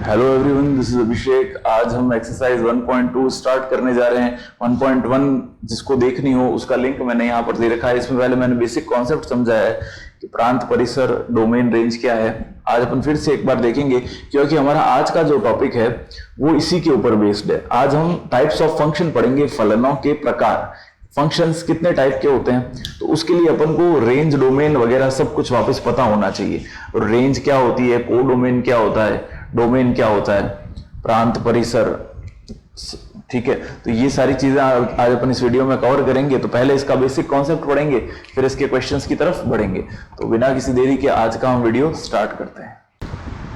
Hello everyone, this is अभिषेक। आज हम exercise 1.2 start करने जा रहे हैं। 1.1 जिसको देखनी हो उसका लिंक मैंने यहाँ पर दे रखा है। इसमें पहले मैंने बेसिक कॉन्सेप्ट समझाया है कि प्रांत, परिसर, डोमेन, रेंज क्या है। आज अपन फिर से एक बार देखेंगे क्योंकि हमारा आज का जो टॉपिक है वो इसी के ऊपर बेस्ड है। आज हम टाइप्स ऑफ फंक्शन पढ़ेंगे, फलनों के प्रकार। फंक्शंस कितने टाइप के होते हैं, तो उसके लिए अपन को रेंज, डोमेन वगैरह सब कुछ वापस पता होना चाहिए। और रेंज क्या होती है, कोडोमेन क्या होता है, डोमेन क्या होता है, प्रांत, परिसर, ठीक है। तो ये सारी चीजें आज अपन इस वीडियो में कवर करेंगे। तो पहले इसका बेसिक कॉन्सेप्ट पढ़ेंगे, फिर इसके क्वेश्चंस की तरफ बढ़ेंगे। तो बिना किसी देरी के आज का हम वीडियो स्टार्ट करते हैं।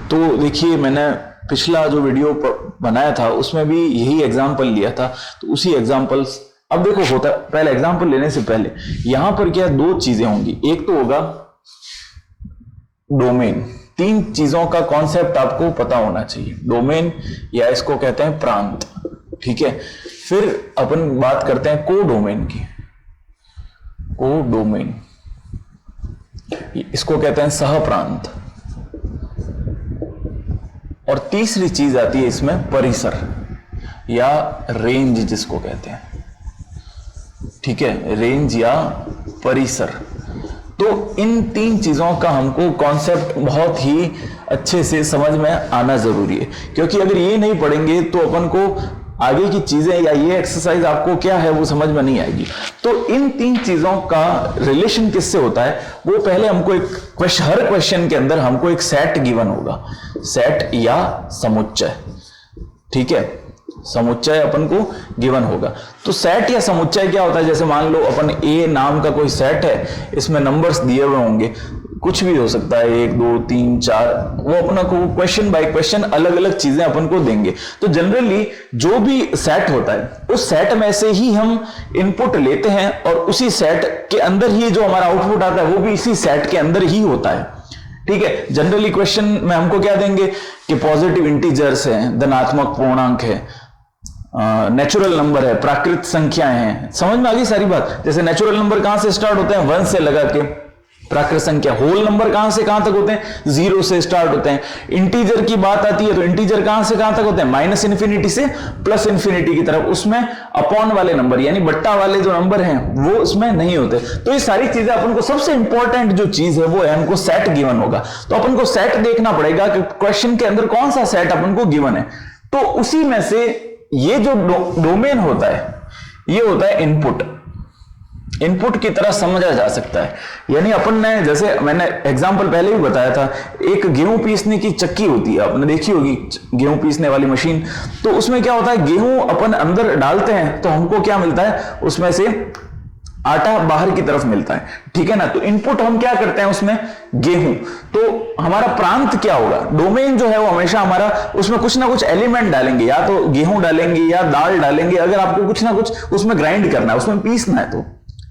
तो देखिए, मैंने पिछला जो वीडियो बनाया था उसमें भी यही एग्जाम्पल लिया था, तो उसी एग्जाम्पल्स अब देखो होता है। पहले एग्जाम्पल लेने से पहले यहां पर क्या दो चीजें होंगी। एक तो होगा डोमेन। तीन चीजों का कॉन्सेप्ट आपको पता होना चाहिए। डोमेन या इसको कहते हैं प्रांत, ठीक है। फिर अपन बात करते हैं कोडोमेन की। कोडोमेन, इसको कहते हैं सहप्रांत। और तीसरी चीज आती है इसमें परिसर या रेंज जिसको कहते हैं, ठीक है, रेंज या परिसर। तो इन तीन चीजों का हमको कॉन्सेप्ट बहुत ही अच्छे से समझ में आना जरूरी है, क्योंकि अगर ये नहीं पढ़ेंगे तो अपन को आगे की चीजें या ये एक्सरसाइज आपको क्या है वो समझ में नहीं आएगी। तो इन तीन चीजों का रिलेशन किससे होता है वो पहले हमको एक हर क्वेश्चन के अंदर हमको एक सेट गिवन होगा, सेट या समुच्चय, ठीक है। समुच्चय अपन को गिवन होगा। तो सेट या समुच्चय क्या होता है, जैसे मान लो अपन ए नाम का कोई सेट है, इसमें नंबर्स दिए हुए होंगे, कुछ भी हो सकता है, 1 2 3 4, वो अपना को क्वेश्चन बाय क्वेश्चन अलग अलग चीजें अपन को देंगे। तो जनरली जो भी सेट होता है उस सेट में से ही हम इनपुट लेते हैं और उसी सेट के अंदर ही जो हमारा आउटपुट आता है वो भी इसी सेट के अंदर ही होता है, ठीक है। जनरली क्वेश्चन में हमको क्या देंगे कि पॉजिटिव इंटीजर्स है, धनात्मक पूर्णांक है, नेचुरल नंबर है, प्राकृत संख्याएं हैं। समझ में आ गई सारी बात। जैसे नेचुरल नंबर कहां से स्टार्ट होते हैं, 1 से लगा के, प्राकृत संख्या होल नंबर कहां से कहां तक होते हैं, 0 से स्टार्ट होते हैं। इंटीजर की बात आती है तो इंटीजर कहां से कहां तक होते हैं, माइनस इन्फिनिटी से प्लस इन्फिनिटी की तरफ। उसमें अपॉन वाले नंबर यानी बट्टा वाले जो नंबर हैं वो उसमें नहीं होते। तो ये सारी चीजें अपन को, सबसे इंपॉर्टेंट जो चीज है वो है हमको सेट गिवन होगा। तो अपन को सेट देखना पड़ेगा कि क्वेश्चन के अंदर कौन सा सेट अपन को गिवन है। तो उसी में से ये जो डोमेन होता है ये होता है इनपुट। इनपुट की तरह समझा जा सकता है। यानी अपन ने, जैसे मैंने एग्जांपल पहले भी बताया था, एक गेहूं पीसने की चक्की होती है, आपने देखी होगी गेहूं पीसने वाली मशीन। तो उसमें क्या होता है, गेहूं अपन अंदर डालते हैं तो हमको क्या मिलता है, उसमें से आटा बाहर की तरफ मिलता है, ठीक है ना। तो इनपुट हम क्या करते हैं उसमें, गेहूं। तो हमारा प्रांत क्या होगा, डोमेन जो है वो हमेशा हमारा उसमें कुछ ना कुछ एलिमेंट डालेंगे, या तो गेहूं डालेंगे या दाल डालेंगे। अगर आपको कुछ ना कुछ उसमें ग्राइंड करना है, उसमें पीसना है, तो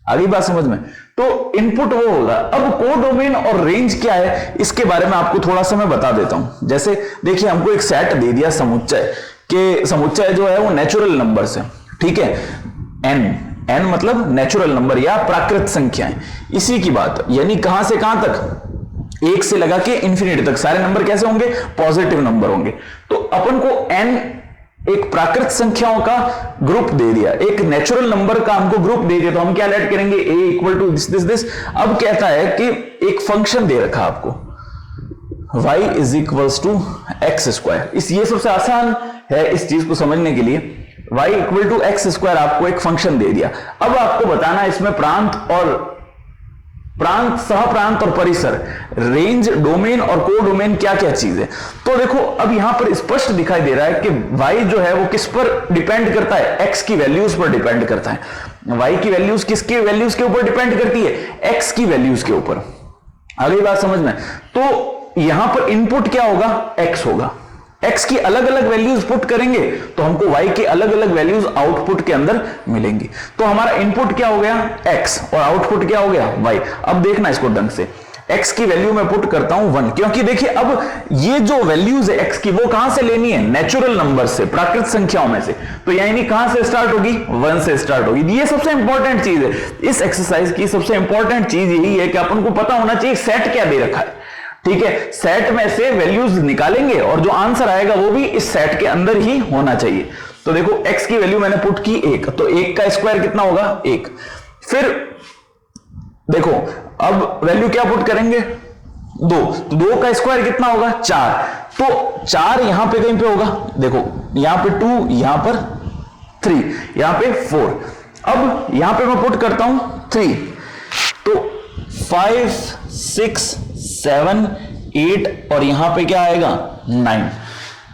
आगे बात समझ में। तो इनपुट वो होगा। अब कोडोमेन और रेंज क्या है इसके बारे में आपको थोड़ा सा मैं बता देता हूं। जैसे देखिए, हमको एक सेट दे दिया समुच्चय के, समुच्चय जो है वो नेचुरल नंबर है, ठीक है। एन मतलब नेचुरल नंबर या प्राकृत संख्याएं, इसी की बात। यानी कहां से कहां तक, 1 से लगा के इन्फिनिटी तक सारे नंबर कैसे होंगे, पॉजिटिव नंबर होंगे। तो अपन को एन एक प्राकृत संख्याओं का ग्रुप दे दिया, एक नेचुरल नंबर का हमको ग्रुप दे दिया। तो हम क्या लेट करेंगे, a इक्वल टू दिस। अब कहता है कि एक फंक्शन दे रखा आपको, y is equals to x square. ये सबसे आसान है इस चीज को समझने के लिए। y equal to x square आपको एक फंक्शन दे दिया। अब आपको बताना है इसमें प्रांत, सहप्रांत और परिसर, रेंज, डोमेन और कोडोमेन क्या क्या चीज है। तो देखो, अब यहां पर स्पष्ट दिखाई दे रहा है कि y जो है वो किस पर डिपेंड करता है, x की वैल्यूज पर डिपेंड करता है। y की वैल्यूज किसकी वैल्यूज के ऊपर डिपेंड करती है, x की वैल्यूज के ऊपर। अगली बात समझ में। तो यहां पर इनपुट क्या होगा, x होगा। x की अलग अलग वैल्यूज पुट करेंगे तो हमको y के अलग अलग वैल्यूज आउटपुट के अंदर मिलेंगी। तो हमारा इनपुट क्या हो गया, x, और आउटपुट क्या हो गया, y। अब देखना इसको ढंग से, x की वैल्यू में पुट करता हूं 1, क्योंकि देखिए अब ये जो वैल्यूज है x की वो कहां से लेनी है, नेचुरल नंबर से, प्राकृत संख्याओं में से। तो यानी कहां से स्टार्ट होगी, 1 से स्टार्ट होगी। ये सबसे इंपॉर्टेंट चीज है इस एक्सरसाइज की। सबसे इंपॉर्टेंट चीज यही है कि अपन को पता होना चाहिए सेट क्या दे रखा है। ठीक है, सेट में से वैल्यूज निकालेंगे और जो आंसर आएगा वो भी इस सेट के अंदर ही होना चाहिए। तो देखो x की वैल्यू मैंने पुट की 1, तो 1 का स्क्वायर कितना होगा 1। फिर देखो अब वैल्यू क्या पुट करेंगे 2, तो 2 का स्क्वायर कितना होगा 4, तो 4 यहां पे कहीं पे होगा, देखो यहां पे 2, यहां पर 3, यहां पे 4। अब यहां पे मैं पुट करता हूं 3, तो 5 6 7 8 और यहां पे क्या आएगा 9।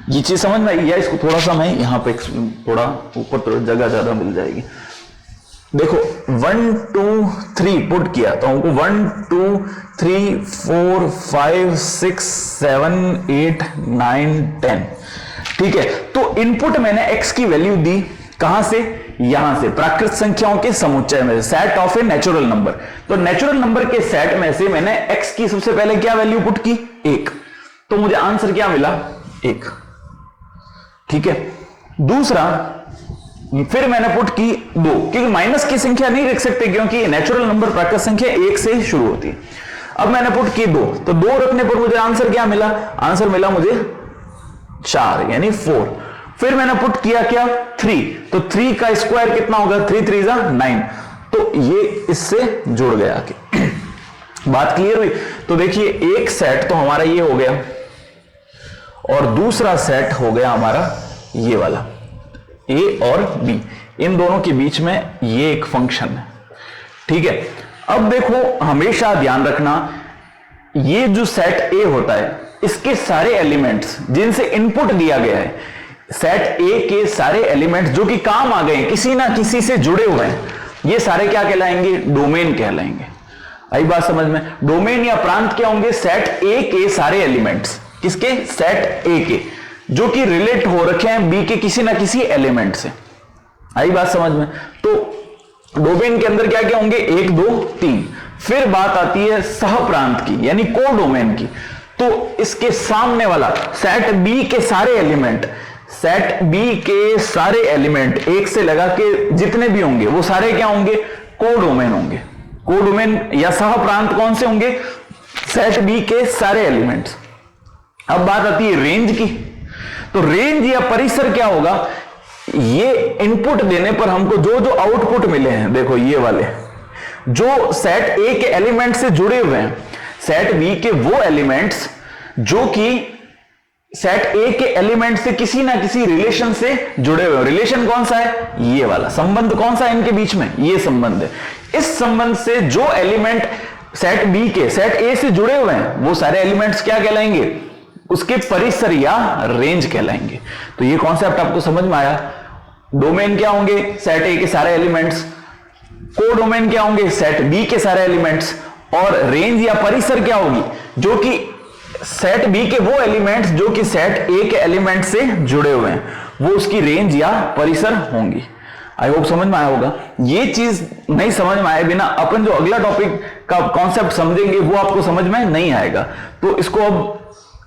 ये चीज समझ में आई, या इसको थोड़ा सा मैं यहां पे थोड़ा ऊपर थोड़ा जगह ज्यादा मिल जाएगी। देखो 1 2 3 पुट किया तो हमको 1 2 3 4 5 6 7 8 9 10, ठीक है। तो इनपुट मैंने x की वैल्यू दी कहां से, यहां से प्राकृत संख्याओं के समुच्चय में, set of a natural number. तो नेचुरल नंबर के सेट में से मैंने x की सबसे पहले क्या वैल्यू पुट की 1, तो मुझे आंसर क्या मिला 1, ठीक है। दूसरा फिर मैंने पुट की 2, क्योंकि माइनस की संख्या नहीं रख सकते क्योंकि नेचुरल नंबर प्राकृत संख्या 1 से ही शुरू होती है। अब मैंने पुट की 2, तो 2 रखने पर मुझे आंसर क्या मिला, आंसर मिला मुझे 4 यानी 4। फिर मैंने पुट किया क्या 3, तो 3 का स्क्वायर कितना होगा 3 3 9, तो ये इससे जुड़ गया कि बात क्लियर हुई। तो देखिए एक सेट तो हमारा ये हो गया और दूसरा सेट हो गया हमारा ये वाला a और b, इन दोनों के बीच में ये एक फंक्शन है, ठीक है। अब देखो हमेशा ध्यान रखना ये जो सेट a होता है इसके सारे एलिमेंट्स जिनसे इनपुट दिया गया है, सेट a के सारे एलिमेंट्स जो कि काम आ गए हैं किसी ना किसी से जुड़े हुए हैं, ये सारे क्या कहलाएंगे डोमेन कहलाएंगे। आई बात समझ में, डोमेन या प्रांत क्या होंगे, सेट a के सारे एलिमेंट्स, किसके सेट a के, जो कि रिलेट हो रखे हैं b के किसी ना किसी एलिमेंट से। आई बात समझ में। तो डोमेन के अंदर क्या क्या होंगे 1 2 3। फिर बात आती है सह प्रांत की यानी को डोमेन की, तो इसके सामने वाला सेट b के सारे एलिमेंट, सेट b के सारे एलिमेंट एक से लगा के जितने भी होंगे वो सारे क्या होंगे को डोमेन होंगे। को डोमेन या सह प्रांत कौन से होंगे, सेट b के सारे एलिमेंट्स। अब बात आती है रेंज की, तो रेंज या परिसर क्या होगा, ये इनपुट देने पर हमको जो जो आउटपुट मिले हैं, देखो ये वाले जो सेट a के एलिमेंट से जुड़े हुए हैं, सेट b के वो एलिमेंट्स जो कि सेट a के एलिमेंट से किसी ना किसी रिलेशन से जुड़े हुए हैं। रिलेशन कौन सा है, ये वाला संबंध कौन सा है इनके बीच में, ये संबंध है। इस संबंध से जो एलिमेंट सेट b के सेट a से जुड़े हुए हैं वो सारे एलिमेंट्स क्या कहलाएंगे, उसके परिसर या रेंज कहलाएंगे। तो ये कॉन्सेप्ट आपको समझ में आया। डोमेन क्या होंगे, सेट ए के सारे एलिमेंट्स, को डोमेन क्या होंगे, सेट बी के सारे एलिमेंट्स, और रेंज या परिसर क्या होगी, जो कि सेट बी के वो एलिमेंट्स जो कि सेट ए के एलिमेंट से जुड़े हुए हैं, वो उसकी रेंज या परिसर होंगी। आई होप समझ में आया होगा। ये चीज नहीं समझ में आए बिना अपन जो अगला टॉपिक का कॉन्सेप्ट समझेंगे वो आपको समझ में नहीं आएगा, तो इसको अब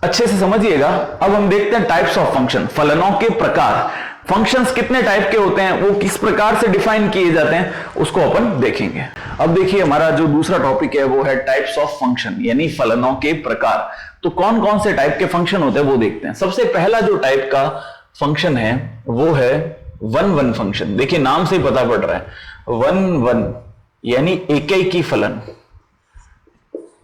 अच्छे से समझिएगा। अब हम देखते हैं टाइप्स ऑफ फंक्शन, फलनों के प्रकार। फंक्शंस कितने टाइप के होते हैं, वो किस प्रकार से डिफाइन किए जाते हैं, उसको अपन देखेंगे। अब देखिए हमारा जो दूसरा टॉपिक है वो है टाइप्स ऑफ फंक्शन यानी फलनों के प्रकार। तो कौन कौन से टाइप के फंक्शन होते हैं वो देखते हैं। सबसे पहला जो टाइप का फंक्शन है वो है 1-1 फंक्शन। देखिए नाम से ही पता पड़ रहा है 1-1 यानी एकैकी फलन,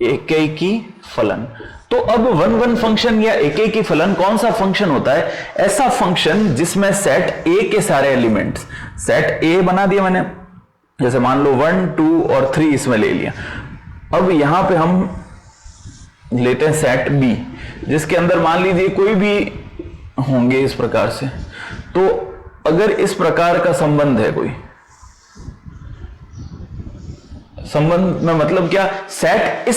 एकैकी फलन। तो अब 1-1 फंक्शन या एकैकी फलन कौन सा फंक्शन होता है, ऐसा फंक्शन जिसमें सेट ए के सारे एलिमेंट्स, सेट ए बना दिया मैंने, जैसे मान लो 1 2 और 3 इसमें ले लिया। अब यहां पे हम लेते हैं सेट बी जिसके अंदर मान लीजिए कोई भी होंगे इस प्रकार से। तो अगर इस प्रकार का संबंध है, कोई संबंध में मतलब क्या, सेट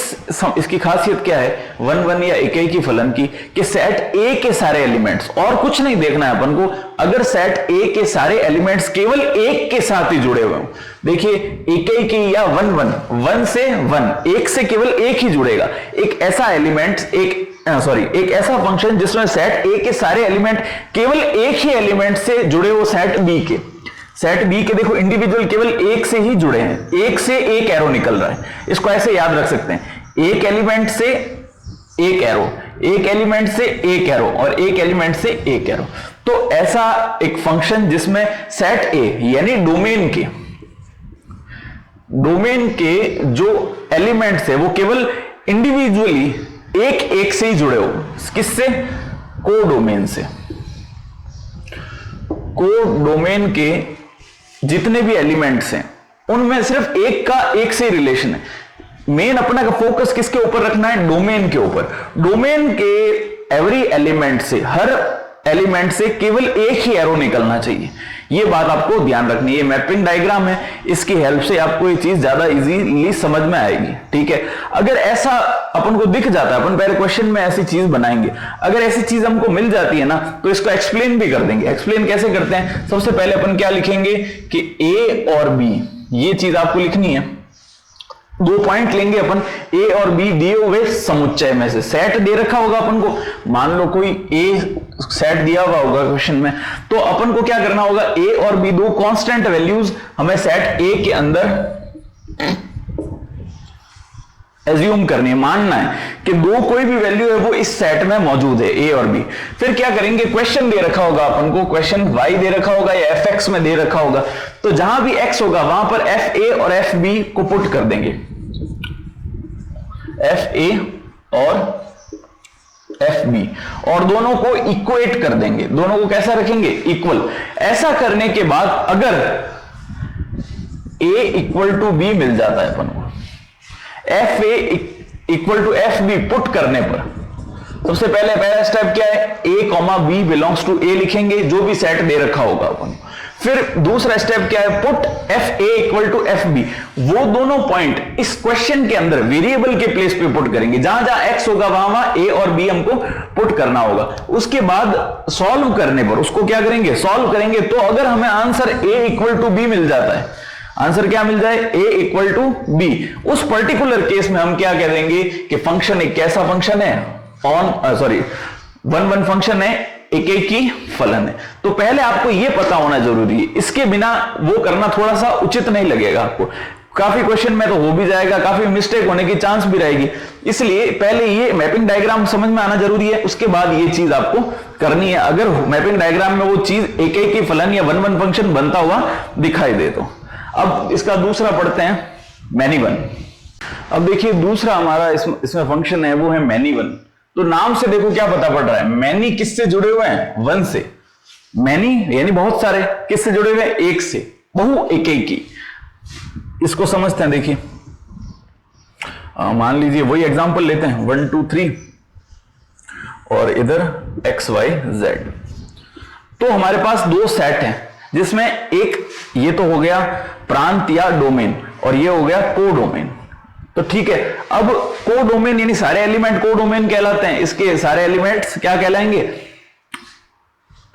इसकी खासियत क्या है 1-1 या एकैकी फलन की, कि सेट ए के सारे एलिमेंट्स, और कुछ नहीं देखना है अपन को, अगर सेट ए के सारे एलिमेंट्स केवल एक के साथ ही जुड़े हुए हों। देखिए एकैकी या 1-1, 1 से 1, एक से केवल एक ही जुड़ेगा। एक ऐसा एलिमेंट, एक ऐसा फंक्शन जिसमें सेट ए के सारे एलिमेंट केवल एक ही एलिमेंट से जुड़े हो, सेट बी के। सेट बी के देखो इंडिविजुअल केवल एक से ही जुड़े हैं, एक से एक एरो निकल रहा है, इसको ऐसे याद रख सकते हैं। एक एलिमेंट से एक एरो, एक एलिमेंट से एक एरो और एक एलिमेंट से एक एरो। तो ऐसा एक फंक्शन जिसमें सेट ए यानी डोमेन के जो एलिमेंट्स है वो केवल इंडिविजुअली एक एक से ही जुड़े हो। किससे? कोडोमेन से। कोडोमेन के जितने भी एलिमेंट्स हैं उनमें सिर्फ एक का एक से रिलेशन है। मेन अपना का फोकस किसके ऊपर रखना है? डोमेन के ऊपर। डोमेन के एवरी एलिमेंट से, हर एलिमेंट से केवल एक ही एरो निकलना चाहिए। ये बात आपको ध्यान रखनी है। ये मैपिंग डायग्राम है, इसकी हेल्प से आपको ये चीज ज्यादा इजीली समझ में आएगी। ठीक है, अगर ऐसा अपन को दिख जाता है, अपन पहले क्वेश्चन में ऐसी चीज बनाएंगे, अगर ऐसी चीज हमको मिल जाती है ना तो इसको एक्सप्लेन भी कर देंगे। एक्सप्लेन कैसे करते हैं? सबसे पहले अपन क्या लिखेंगे कि ए और बी, ये चीज आपको लिखनी है। 2 पॉइंट लेंगे अपन, ए और बी दिए हुए समुच्चय में से। सेट दे रखा होगा अपन को, मान लो कोई ए सेट दिया हुआ होगा क्वेश्चन में, तो अपन को क्या करना होगा? ए और बी दो कांस्टेंट वैल्यूज हमें सेट ए के अंदर एज्यूम करनी है, मानना है कि दो कोई भी वैल्यू है वो इस सेट में मौजूद है, ए और बी। फिर क्या करेंगे? क्वेश्चन दे रखा होगा अपन को, क्वेश्चन वाई दे रखा होगा या एफ एक्स में दे रखा होगा, तो जहां भी एक्स होगा वहां पर एफ ए और एफ बी को पुट कर देंगे। एफ ए और एफ बी, और दोनों को इक्वेट कर देंगे। दोनों को कैसा रखेंगे? इक्वल। ऐसा करने के बाद अगर ए इक्वल टू बी मिल जाता है अपन को, F A equal to F B put करने पर सबसे पहला स्टेप क्या है? A comma B belongs to A लिखेंगे, जो भी सेट दे रखा होगा अपन। फिर दूसरा स्टेप क्या है? Put F A equal to F B, वो दोनों पॉइंट इस क्वेश्चन के अंदर वेरिएबल के प्लेस पे पुट करेंगे। जहां जहां एक्स होगा वहां वहां ए और बी हमको पुट करना होगा। उसके बाद सॉल्व करने पर उसको क्या करेंगे? सॉल्व करेंगे। तो अगर हमें answer A equal to B मिल जाता है, आंसर क्या मिल जाए? ए इक्वल टू बी, उस पर्टिकुलर केस में हम क्या कह देंगे कि फंक्शन एक कैसा फंक्शन है? वन फंक्शन है, एक एक ही फलन है। तो पहले आपको यह पता होना जरूरी है, इसके बिना वो करना थोड़ा सा उचित नहीं लगेगा आपको। काफी क्वेश्चन में तो हो भी जाएगा, काफी मिस्टेक होने की चांस भी रहेगी, इसलिए पहले ये मैपिंग डायग्राम समझ में आना जरूरी है, उसके बाद ये चीज आपको करनी है। अगर मैपिंग डायग्राम में वो चीज एक एक ही फलन या वन फंक्शन बनता हुआ दिखाई दे तो। अब इसका दूसरा पढ़ते हैं, मैनी वन। अब देखिए दूसरा हमारा इसमें फंक्शन है वो है मैनी वन। तो नाम से देखो क्या पता पड़ रहा है? मैनी किससे जुड़े हुए हैं? वन से। मैनी यानी बहुत सारे, किससे जुड़े हुए हैं? एक से, बहु एक एक की। इसको समझते हैं, देखिए मान लीजिए वही एग्जांपल लेते हैं, 1 2 3 और इधर x y z। तो हमारे पास दो सेट हैं जिसमें एक ये तो हो गया प्रांत या डोमेन और ये हो गया कोडोमेन। तो ठीक है, अब कोडोमेन यानी सारे एलिमेंट कोडोमेन कहलाते हैं, इसके सारे एलिमेंट्स क्या कहलाएंगे?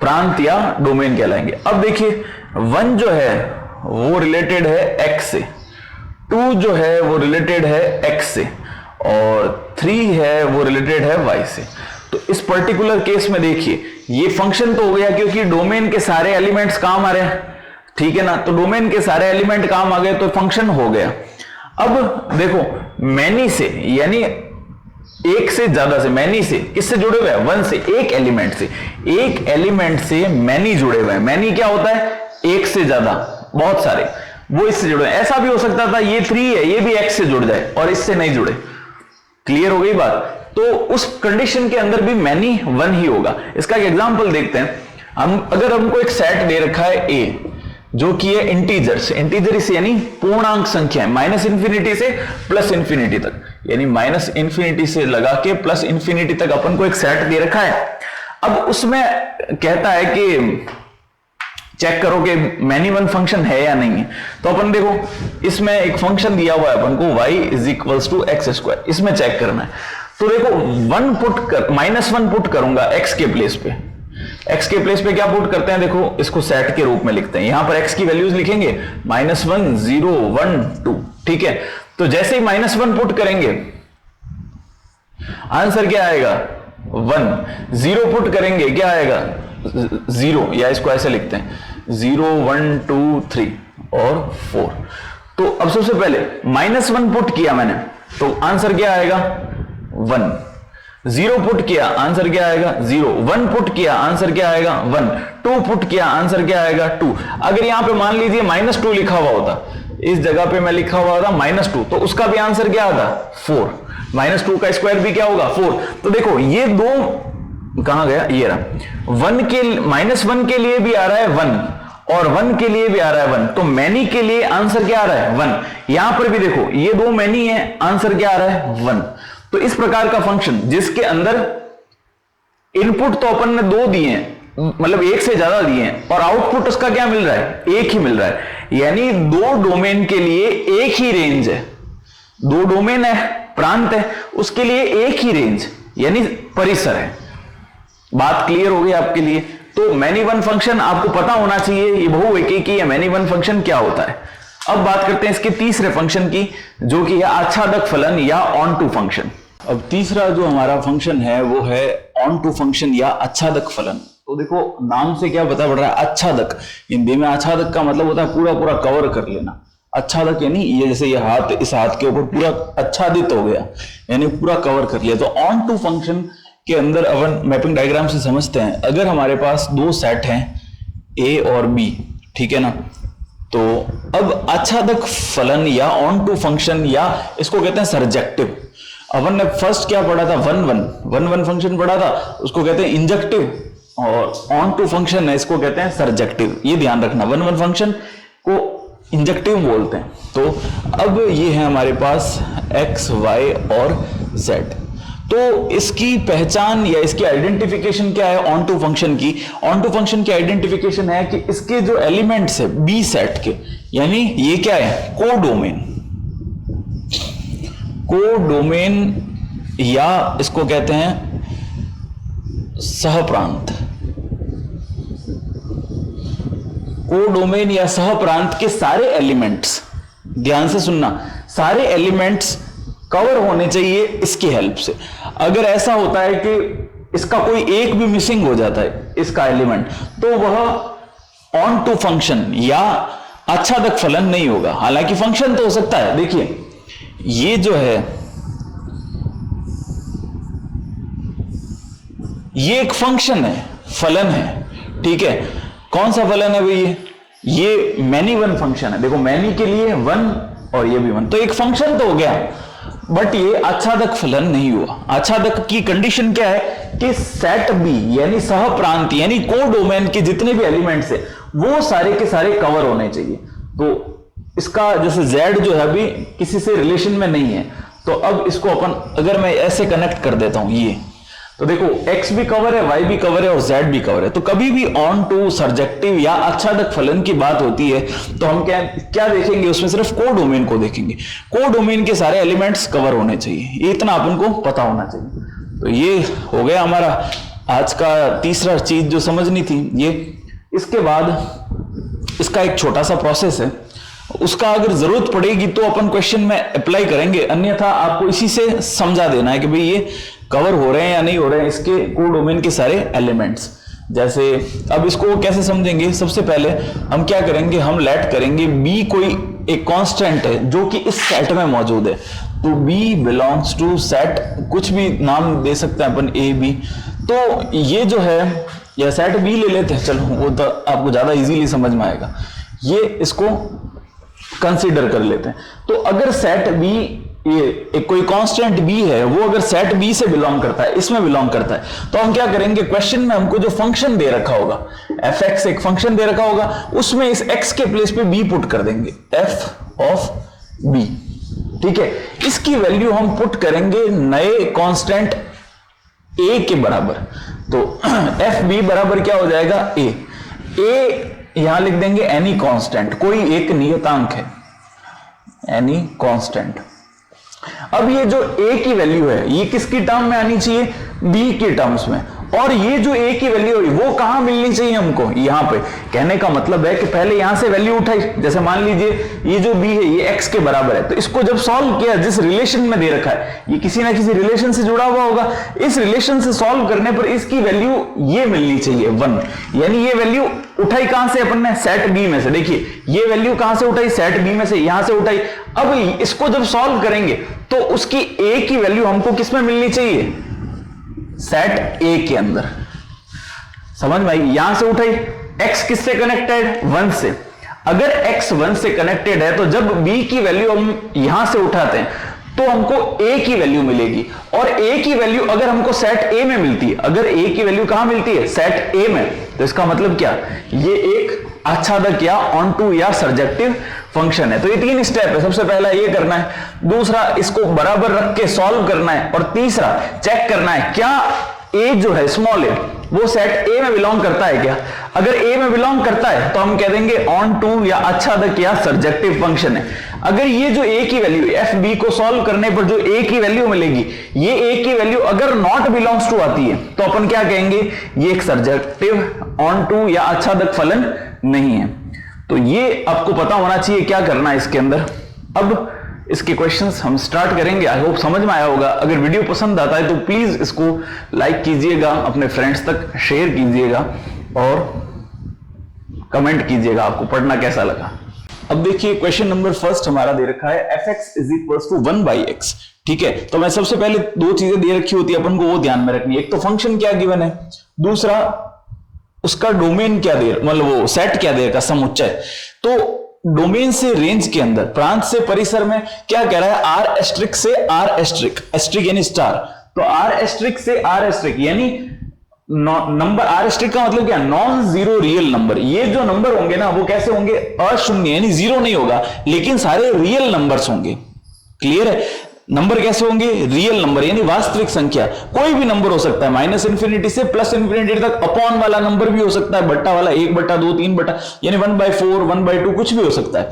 प्रांत या डोमेन कहलाएंगे। अब देखिए 1 जो है वो रिलेटेड है x से, 2 जो है वो रिलेटेड है x से और 3 है वो रिलेटेड है y से। तो इस पर्टिकुलर केस में देखिए ये फंक्शन तो हो गया क्योंकि डोमेन के सारे एलिमेंट्स काम आ रहे हैं, ठीक है ना? तो डोमेन के सारे एलिमेंट काम आ गए तो फंक्शन हो गया। अब देखो मैनी से यानी एक से ज्यादा से, मैनी से किससे जुड़े हुए हैं? 1 से, एक एलिमेंट से। एक एलिमेंट से मैनी जुड़े हुए हैं। मैनी क्या होता है? एक से ज्यादा, बहुत सारे, वो इससे जुड़े हैं। ऐसा भी हो सकता था ये 3 है, ये भी x से जुड़ जाए और इससे नहीं जुड़े। क्लियर हो गई बात? तो उस कंडीशन के अंदर भी मैनी 1 ही होगा। इसका एक एग्जांपल देखते हैं। अगर हमको एक सेट दे रखा है a जो कि है इंटीजर्स, इंटीजर यानी पूर्णांक संख्या है, -∞ से +∞ तक, यानी -∞ से लगा के +∞ तक अपन को एक सेट दे रखा है। अब उसमें कहता है कि चेक करो कि मैनी वन फंक्शन है या नहीं है। तो अपन देखो इसमें एक फंक्शन दिया हुआ है अपन को y = x², इसमें चेक करना है। तो देखो -1 पुट करूंगा x के प्लेस पे। x के प्लेस पे क्या पुट करते हैं? देखो इसको सेट के रूप में लिखते हैं। यहां पर x की वैल्यूज लिखेंगे -1 0 1 2, ठीक है? तो जैसे ही -1 पुट करेंगे आंसर क्या आएगा? 1। 0 पुट करेंगे क्या आएगा? 0, या इसको ऐसे लिखते हैं 0 1 2 3 और 4। तो अब सबसे पहले -1 पुट किया मैंने, तो आंसर क्या आएगा? 1। 0 पुट किया, आंसर क्या आएगा 0। 1 पुट किया, आंसर क्या आएगा 1। 2 पुट किया, आंसर क्या आएगा 2। अगर यहां पे मान लीजिए -2 लिखा हुआ होता, इस जगह पे मैं लिखा हुआ था -2, तो उसका भी आंसर क्या आता 4। -2 का स्क्वायर भी क्या होगा 4। तो देखो ये दो कहां गया, ये रहा। 1 के -1 के लिए भी आ रहा है 1 और 1 के लिए भी आ रहा है 1, तो मैनी के लिए आंसर क्या आ रहा है 1। यहां पर भी देखो ये दो मैनी है, आंसर क्या आ रहा है 1। तो इस प्रकार का फंक्शन जिसके अंदर इनपुट तो अपन ने 2 दिए हैं, मतलब एक से ज्यादा दिए हैं, और आउटपुट उसका क्या मिल रहा है, एक ही मिल रहा है, यानी 2 डोमेन के लिए एक ही रेंज है। 2 डोमेन है, प्रांत है, उसके लिए एक ही रेंज यानी परिसर है। बात क्लियर हो गई आपके लिए। तो मैनी वन फंक्शन आपको पता होना चाहिए, ये बहुएकेकी या मैनी वन फंक्शन क्या होता है। अब बात करते हैं इसके तीसरे फंक्शन की, जो कि है आच्छादक फलन या ऑन टू फंक्शन। अब तीसरा जो हमारा फंक्शन है वो है ऑन टू फंक्शन या आच्छादक फलन। तो देखो नाम से क्या पता पड़ रहा है, आच्छादक। हिंदी में आच्छादक का मतलब होता है पूरा पूरा कवर कर लेना। आच्छादक यानी ये जैसे ये हाथ, इस हाथ के ऊपर पूरा आच्छादित हो गया, यानी पूरा कवर कर लिया। तो ऑन टू फंक्शन के अंदर अपन मैपिंग डायग्राम से समझते हैं, अगर हमारे पास 2 सेट हैं ए और बी, ठीक है ना, तो अब आच्छादक फलन या ऑन टू फंक्शन या इसको कहते हैं सरजेक्टिव। अपन ने फर्स्ट क्या पढ़ा था, 1 फंक्शन पढ़ा था, उसको कहते हैं इंजेक्टिव, और ऑन टू फंक्शन है इसको कहते हैं सरजेक्टिव। ये ध्यान रखना, 1 फंक्शन को इंजेक्टिव बोलते हैं। तो अब ये है हमारे पास x, y और z। तो इसकी पहचान या इसकी आइडेंटिफिकेशन क्या है ऑन टू फंक्शन की। ऑन टू फंक्शन की आइडेंटिफिकेशन है कि इसके जो एलिमेंट्स है बी सेट के, यानी ये क्या है, कोडोमेन। कोडोमेन या इसको कहते हैं सहप्रांत। कोडोमेन या सहप्रांत के सारे एलिमेंट्स, ध्यान से सुनना, सारे एलिमेंट्स कवर होने चाहिए इसकी हेल्प से। अगर ऐसा होता है कि इसका कोई एक भी मिसिंग हो जाता है इसका एलिमेंट, तो वह ऑन टू फंक्शन या आच्छादक फलन नहीं होगा। हालांकि फंक्शन तो हो सकता है। देखिए ये जो है ये एक फंक्शन है, फलन है, ठीक है। कौन सा फलन है भाई, ये मैनी वन फंक्शन है। देखो मैनी के लिए 1 और ये भी 1, तो एक फंक्शन तो हो गया, बट ये आच्छादक फलन नहीं हुआ। आच्छादक की कंडीशन क्या है कि सेट बी यानी सहप्रांत यानी कोडोमेन के जितने भी एलिमेंट्स है वो सारे के सारे कवर होने चाहिए। तो इसका जैसे z जो है अभी किसी से रिलेशन में नहीं है, तो अब इसको अपन अगर मैं ऐसे कनेक्ट कर देता हूं, ये तो देखो x भी कवर है, y भी कवर है और z भी कवर है। तो कभी भी ऑन टू सरजेक्टिव या आच्छादक फलन की बात होती है तो हम क्या देखेंगे, उसमें सिर्फ कोडोमेन को देखेंगे। कोडोमेन के सारे एलिमेंट्स कवर होने चाहिए, ये इतना अपन को पता होना चाहिए। तो ये हो गया हमारा आज का तीसरा चीज जो समझनी थी ये। इसके बाद इसका एक छोटा सा प्रोसेस है, उसका अगर जरूरत पड़ेगी तो अपन क्वेश्चन में अप्लाई करेंगे, अन्यथा आपको इसी से समझा देना है कि भाई ये कवर हो रहे हैं या नहीं हो रहे हैं इसके कोडोमेन के सारे एलिमेंट्स। जैसे अब इसको कैसे समझेंगे, सबसे पहले हम क्या करेंगे, हम लेट करेंगे b कोई एक कांस्टेंट है जो कि इस सेट में मौजूद है। तो b बिलोंग्स टू सेट, कुछ भी नाम दे सकते हैं अपन a b। तो ये जो है या सेट b ले लेते हैं, चलो वो तो आपको ज्यादा इजीली समझ में आएगा। ये इसको कंसीडर कर लेते हैं। तो अगर सेट b ये एक कोई कांस्टेंट b है, वो अगर सेट b से बिलोंग करता है, इसमें बिलोंग करता है, तो हम क्या करेंगे, क्वेश्चन में हमको जो फंक्शन दे रखा होगा fx, एक फंक्शन दे रखा होगा, उसमें इस x के प्लेस पे b पुट कर देंगे, f ऑफ b, ठीक है। इसकी वैल्यू हम पुट करेंगे नए कांस्टेंट a के बराबर। तो fb बराबर क्या हो जाएगा, a यहां लिख देंगे एनी कांस्टेंट, कोई एक नियतांक है, एनी कांस्टेंट। अब ये जो a की वैल्यू है ये किसकी टर्म में आनी चाहिए, b की टर्म्स में, और ये जो a की वैल्यू है वो कहां मिलनी चाहिए हमको, यहां पे। कहने का मतलब है कि पहले यहां से वैल्यू उठाई, जैसे मान लीजिए ये जो b है ये x के बराबर है, तो इसको जब सॉल्व किया, जिस रिलेशन में दे रखा है ये किसी ना किसी रिलेशन से जुड़ा हुआ होगा, इस रिलेशन से सॉल्व करने पर इसकी वैल्यू ये मिलनी चाहिए 1, यानी ये वैल्यू उठाई कहां से अपन ने, सेट बी में से। देखिए ये वैल्यू कहां से उठाई, सेट बी में से, यहां से उठाई। अब इसको जब सॉल्व करेंगे तो उसकी a की वैल्यू हमको किस में मिलनी चाहिए, सेट ए के अंदर। समझ में आई? यहां से उठाई, x किससे कनेक्टेड? 1 से। अगर x 1 से कनेक्टेड है तो जब b की वैल्यू हम यहां से उठाते हैं तो हमको a की वैल्यू मिलेगी, और a की वैल्यू अगर हमको सेट a में मिलती है, अगर a की वैल्यू कहां मिलती है? सेट a में, तो इसका मतलब क्या? ये एक आच्छादक या ऑनटू या सर्जेक्टिव फंक्शन है। तो ये 3 स्टेप है। सबसे पहला ये करना है, दूसरा इसको बराबर रख के सॉल्व करना है, और तीसरा चेक करना है क्या a जो है स्मॉल a वो सेट a में बिलोंग करता है क्या। अगर a में बिलोंग करता है तो हम कह देंगे ऑन टू या आच्छादक या सर्जेक्टिव फंक्शन है। अगर ये जो a की वैल्यू एफ बी को सॉल्व करने पर जो a की वैल्यू मिलेगी, ये a की वैल्यू अगर नॉट बिलोंग्स टू आती है तो अपन क्या कहेंगे? ये एक सर्जेक्टिव ऑन टू या आच्छादक फलन नहीं है। तो ये आपको पता होना चाहिए क्या करना है इसके अंदर। अब इसके क्वेश्चंस हम स्टार्ट करेंगे। आई होप समझ में आया होगा। अगर वीडियो पसंद आता है तो प्लीज इसको लाइक कीजिएगा, अपने फ्रेंड्स तक शेयर कीजिएगा और कमेंट कीजिएगा आपको पढ़ना कैसा लगा। अब देखिए क्वेश्चन नंबर फर्स्ट हमारा दे रखा है fx is equals to 1/x। ठीक है, तो मैं सबसे पहले 2 चीजें दे रखी होती है अपन को, वो ध्यान में रखनी है। एक तो फंक्शन क्या गिवन है, दूसरा उसका डोमेन क्या दे, मतलब वो सेट क्या दे रखा, समुच्चय। तो डोमेन से रेंज के अंदर, प्रांत से परिसर में क्या कह रहा है? आर एस्ट्रिक से आर एस्ट्रिक, एस्ट्रिक यानी स्टार, तो आर एस्ट्रिक से आर एस्ट्रिक यानी नंबर। आर एस्ट्रिक का मतलब क्या? Non zero real number. ये जो नंबर होंगे ना वो कैसे होंगे? अशून्य यानी जीरो नहीं होगा, लेकिन सारे रियल नंबर्स होंगे। क्लियर है? नंबर कैसे होंगे? रियल नंबर यानी वास्तविक संख्या। कोई भी नंबर हो सकता है, माइनस इंफिनिटी से प्लस इंफिनिटी तक, अपॉन वाला नंबर भी हो सकता है, बट्टा वाला 1/2 3 यानी 1/4 1/2 कुछ भी हो सकता है।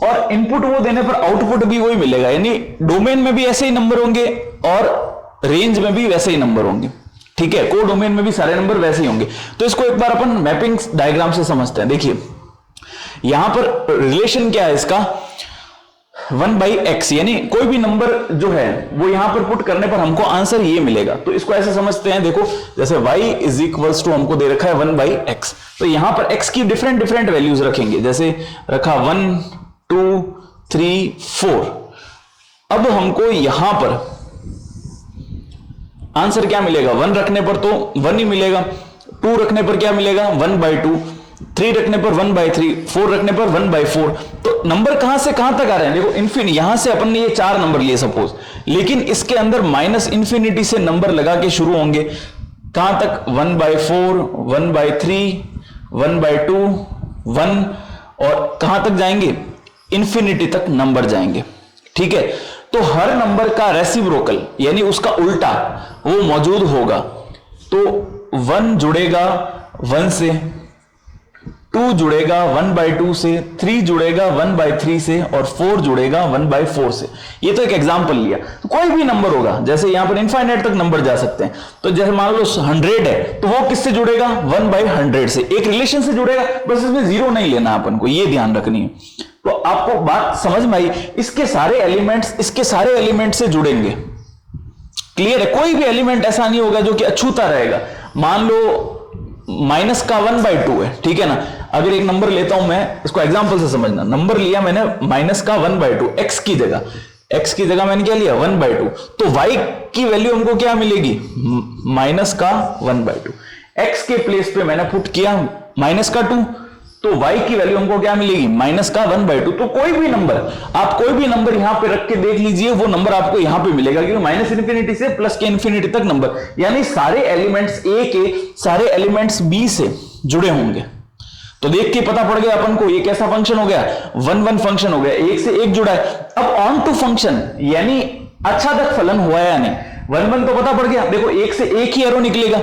और इनपुट वो देने पर आउटपुट भी वही मिलेगा, यानी डोमेन में भी ऐसे ही नंबर होंगे और रेंज में भी वैसे ही नंबर होंगे। ठीक है, को डोमेन में भी सारे नंबर वैसे ही होंगे। तो इसको एक बार अपन मैपिंग डायग्राम से समझते हैं। देखिए यहां पर रिलेशन क्या है इसका? 1/x यानी कोई भी नंबर जो है वो यहां पर पुट करने पर हमको आंसर ये मिलेगा। तो इसको ऐसे समझते हैं, देखो जैसे y इज इक्वल्स टू हमको दे रखा है 1/x, तो यहां पर x की डिफरेंट डिफरेंट वैल्यूज रखेंगे, जैसे रखा 1 2 3 4। अब हमको यहां पर आंसर क्या मिलेगा? 1 रखने पर तो 1 ही मिलेगा, 2 रखने पर क्या मिलेगा? 1/2, 3 रखने पर 1/3, 4 रखने पर 1/4। तो नंबर कहां से कहां तक आ रहे हैं? देखो इन्फिनिटी, यहां से अपन ने ये 4 नंबर लिए सपोज, लेकिन इसके अंदर माइनस इंफिनिटी से नंबर लगा के शुरू होंगे। कहां तक? 1/4 1/3 1/2 1, और कहां तक जाएंगे? इंफिनिटी तक नंबर जाएंगे। ठीक है, तो हर नंबर का रेसिप्रोकल यानी उसका उल्टा वो मौजूद होगा। तो 1 जुड़ेगा 1 से, 2 जुड़ेगा 1/2 से, 3 जुड़ेगा 1/3 से, और 4 जुड़ेगा 1/4 से। ये तो एक एग्जांपल लिया। तो कोई भी नंबर होगा, जैसे यहां पर इनफाइनाइट तक नंबर जा सकते हैं। तो जैसे मान लो 100 है तो वो किससे जुड़ेगा? 1/100 से, एक रिलेशन से जुड़ेगा। बस इसमें जीरो नहीं लेना अपन को, ये ध्यान रखनी है। तो आपको बात समझ में आई? इसके सारे एलिमेंट से जुड़ेंगे। क्लियर है? कोई भी एलिमेंट ऐसा नहीं होगा जो कि अछूता रहेगा। मान लो माइनस का 1/2 है, ठीक है ना। अगर एक नंबर लेता हूं मैं, इसको एग्जांपल से समझना। नंबर लिया मैंने माइनस का 1/2, x की जगह मैंने क्या लिया? 1/2। तो y की वैल्यू हमको क्या मिलेगी? माइनस का 1/2। x के प्लेस पे मैंने पुट किया माइनस का 2, तो y की वैल्यू हमको क्या मिलेगी? माइनस का 1/2। तो कोई भी नंबर, आप कोई भी नंबर यहां पे रख के देख लीजिए, वो नंबर आपको यहां पे मिलेगा, क्योंकि माइनस इंफिनिटी से प्लस के इंफिनिटी तक नंबर, यानी सारे एलिमेंट्स a के सारे एलिमेंट्स b से जुड़े होंगे। तो देख के पता पड़ गया अपन को ये कैसा फंक्शन हो गया? 1-1 फंक्शन हो गया, एक से एक जुड़ा है। अब ऑन टू फंक्शन यानी आच्छादक फलन हुआ है या नहीं? 1-1 तो पता पड़ गया। देखो एक से एक ही एरो निकलेगा,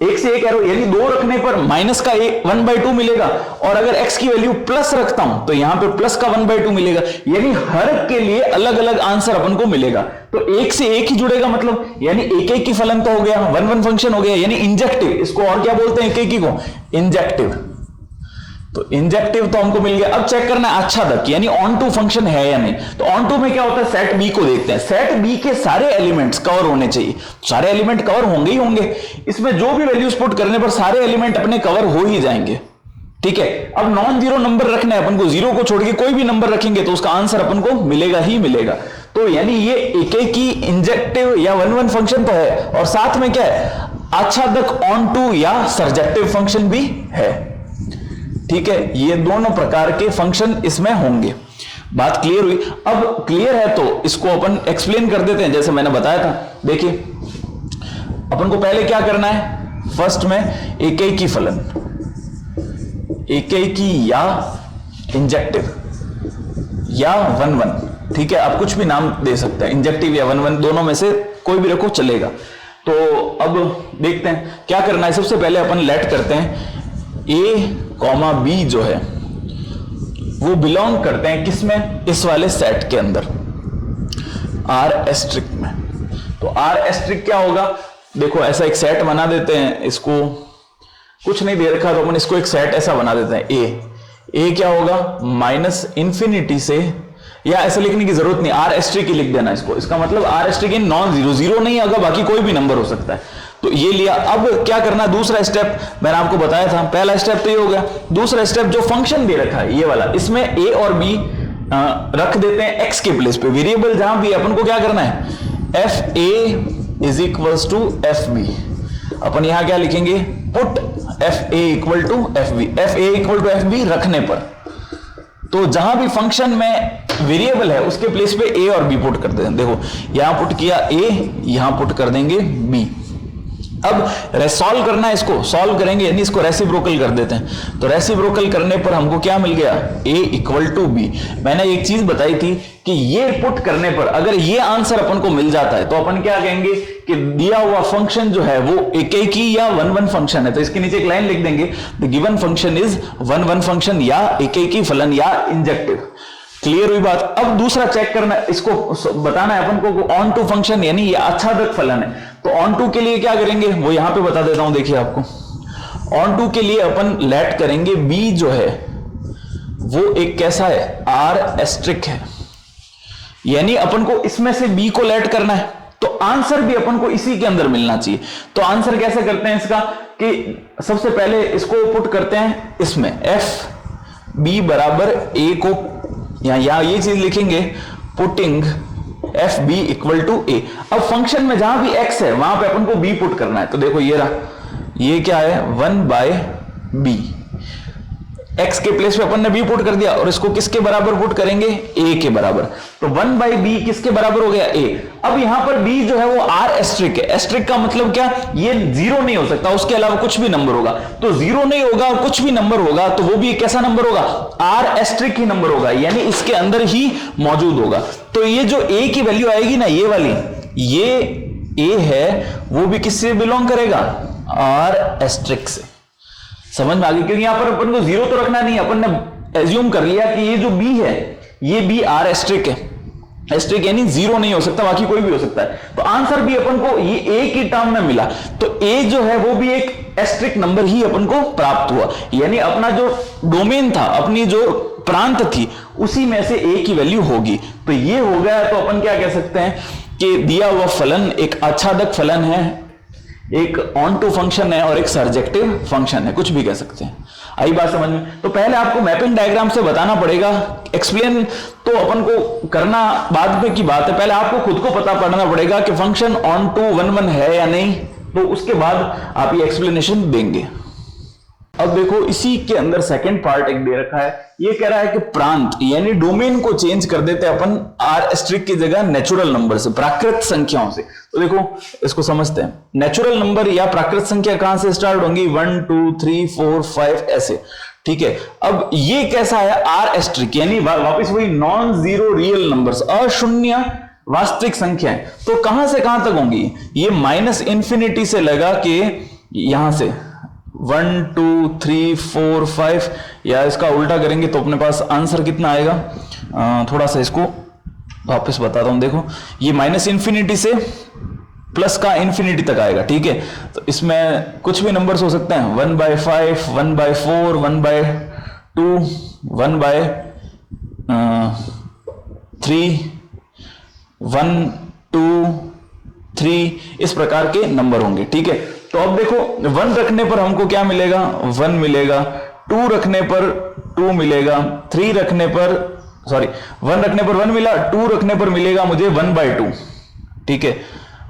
एक से एक एरो, यानी 2 रखने पर माइनस का 1/2 मिलेगा, और अगर x की वैल्यू प्लस रखता हूं तो यहां पे प्लस का 1/2 मिलेगा। यानी हर के लिए अलग अलग आंसर अपन को मिलेगा। तो एक से एक ही जुड़ेगा, मतलब यानी एक एक की फलन तो हो गया, 1-1 फंक्शन हो गया, यानी इंजेक्टिव। इसको और क्या बोलते हैं? एक एक को इंजेक्टिव। तो इंजेक्टिव तो हमको मिल गया। अब चेक करना है आच्छादक यानी ऑन टू फंक्शन है या नहीं। तो ऑन टू में क्या होता है? सेट बी को देखते हैं। सेट बी के सारे एलिमेंट्स कवर होने चाहिए, सारे एलिमेंट कवर होंगे ही होंगे। इसमें जो भी वैल्यूज पुट करने पर सारे एलिमेंट अपने कवर हो ही जाएंगे। ठीक है, अब नॉन जीरो नंबर रखना है अपन को, जीरो को छोड़ के कोई भी नंबर रखेंगे तो उसका आंसर अपन को मिलेगा ही मिलेगा। तो यानी ये एक ही इंजेक्टिव या वन वन फंक्शन तो है, और साथ में क्या है, आच्छादक ऑन टू या सर्जेक्टिव फंक्शन भी है। ठीक है, ये दोनों प्रकार के फंक्शन इसमें होंगे। बात क्लियर हुई? अब क्लियर है तो इसको अपन एक्सप्लेन कर देते हैं जैसे मैंने बताया था। देखिए अपन को पहले क्या करना है, फर्स्ट में एकैकी फलन, एकैकी या इंजेक्टिव या वन वन, ठीक है, आप कुछ भी नाम दे सकते हैं, इंजेक्टिव या वन वन, दोनों में से कोई भी रखो चलेगा। तो अब देखते हैं क्या करना है। सबसे पहले अपन लेट करते हैं ए कॉमा बी जो है वो बिलोंग करते हैं किसमें, इस वाले सेट के अंदर, आर एस्ट्रिक में। तो आर एस्ट्रिक क्या होगा, देखो ऐसा एक सेट बना देते हैं, इसको कुछ नहीं दे रखा तो अपन इसको एक सेट ऐसा बना देते हैं, ए क्या होगा माइनस इंफिनिटी से, या ऐसा लिखने की जरूरत नहीं, आर एस्ट्रिक ही लिख देना इसको, इसका मतलब R asterisk in non zero, zero नहीं होगा, बाकी कोई भी नंबर हो सकता है। तो ये लिया। अब क्या करना, दूसरा स्टेप मैंने आपको बताया था, पहला स्टेप तो ये हो गया। दूसरा स्टेप जो फंक्शन दे रखा है ये वाला, इसमें ए और बी रख देते हैं एक्स के प्लेस पे, वेरिएबल जहां भी अपन को क्या करना है, F A is equals to F B. अपन यहां क्या लिखेंगे, put F A equal to F B, F A equal to F B रखने पर, तो जहां भी फंक्शन में वेरिएबल है उसके प्लेस पे ए और बी पुट कर देते हैं। देखो यहां पुट किया ए, यहां पुट कर देंगे बी। अब सॉल्व करना है, इसको सॉल्व करेंगे यानी इसको रेसिप्रोकल कर देते हैं। तो रेसिप्रोकल करने पर हमको क्या मिल गया, a इक्वल टू बी। मैंने एक चीज बताई थी कि ये पुट करने पर अगर ये आंसर अपन को मिल जाता है तो अपन क्या कहेंगे कि दिया हुआ फंक्शन जो है वो एकैकी या वन वन फंक्शन है। तो इसके नीचे एक लाइन लिख देंगे, the given function is one one function या एकैकी फलन या इंजेक्टिव। क्लियर हुई बात? अब दूसरा चेक करना, इसको बताना है अपन को ऑन टू फंक्शन यानी ये आच्छादक फलन है। तो ऑन टू के लिए क्या करेंगे वो यहां पे बता देता हूं, देखिए आपको। ऑन टू के लिए अपन लेट करेंगे बी जो है वो एक कैसा है, आर एस्ट्रिक है, यानी अपन को इसमें से बी को लेट करना है, तो आंसर भी अपन को इसी के अंदर मिलना चाहिए। तो आंसर कैसे करते हैं इसका, कि सबसे पहले इसको पुट करते हैं इसमें, एफ बी बराबर ए को या ये चीज लिखेंगे, putting F B equal to A. अब फंक्शन में जहां भी एक्स है वहां पे अपन को बी पुट करना है। तो देखो ये रहा, ये क्या है, 1/b, एक्स के प्लेस पे अपन ने बी पुट कर दिया, और इसको किसके बराबर पुट करेंगे, ए के बराबर। तो 1/b किसके बराबर हो गया, ए। अब यहां पर b जो है वो आर एस्ट्रिक है। एस्ट्रिक का मतलब क्या, ये जीरो नहीं हो सकता, उसके अलावा कुछ भी नंबर होगा। तो जीरो नहीं होगा और कुछ भी नंबर होगा तो वो भी एक कैसा नंबर होगा, आर एस्ट्रिक ही नंबर होगा, यानी इसके अंदर ही मौजूद होगा। तो ये जो a की वैल्यू आएगी ना, ये वाली, ये a है वो भी किससे बिलोंग करेगा, आर एस्ट्रिक से। समझ में आ गई? क्योंकि यहां पर अपन को जीरो तो रखना नहीं, अपन ने एज्यूम कर लिया कि ये जो बी है ये बी आर एस्ट्रिक है। एस्ट्रिक यानी जीरो नहीं हो सकता, बाकी कोई भी हो सकता है। तो आंसर भी अपन को ये ए की टर्म में मिला, तो ए जो है वो भी एक एस्ट्रिक नंबर ही अपन को प्राप्त हुआ, यानी अपना जो डोमेन था, अपनी जो प्रांत थी, उसी में से ए की वैल्यू होगी। तो ये हो गया। तो अपन क्या कह सकते हैं कि दिया हुआ फलन एक आच्छादक फलन है, एक ऑन टू फंक्शन है और एक सर्जेक्टिव फंक्शन है, कुछ भी कह सकते हैं। आई बात समझ में? तो पहले आपको मैपिंग डायग्राम से बताना पड़ेगा, एक्सप्लेन तो अपन को करना बाद में की बात है, पहले आपको खुद को पता पड़ना पड़ेगा कि function onto one one है या नहीं, तो उसके बाद आप ये एक्सप्लेनेशन देंगे। अब देखो इसी के अंदर सेकंड पार्ट एक दे रखा है, ये कह रहा है कि प्रांत यानी डोमेन को चेंज कर देते हैं अपन आर एस्ट्रिक की जगह नेचुरल नंबर से, प्राकृत संख्याओं से। तो देखो इसको समझते हैं, नेचुरल नंबर या प्राकृत संख्या कहां से स्टार्ट होंगी, 1 2 3 4 5 ऐसे, ठीक है। अब ये कैसा है, आर एस्ट्रिक यानी वापस वही नॉन जीरो रियल नंबर्स, अशून्य वास्तविक संख्याएं। तो कहां से कहां तक होंगी, ये माइनस इंफिनिटी से लगा के यहां से 1 2 3 4 5, या इसका उल्टा करेंगे तो अपने पास आंसर कितना आएगा, थोड़ा सा इसको वापस बताता हूं। देखो ये माइनस इंफिनिटी से प्लस का इंफिनिटी तक आएगा, ठीक है। तो इसमें कुछ भी नंबर्स हो सकते हैं, 1/5 1/4 1/2 1/3 1 2 3, इस प्रकार के नंबर होंगे, ठीक है। तो अब देखो 1 रखने पर हमको क्या मिलेगा, 1 मिलेगा, 2 रखने पर 2 मिलेगा, 3 रखने पर सॉरी 1 रखने पर 1 मिला, 2 रखने पर मिलेगा मुझे 1/2, ठीक है,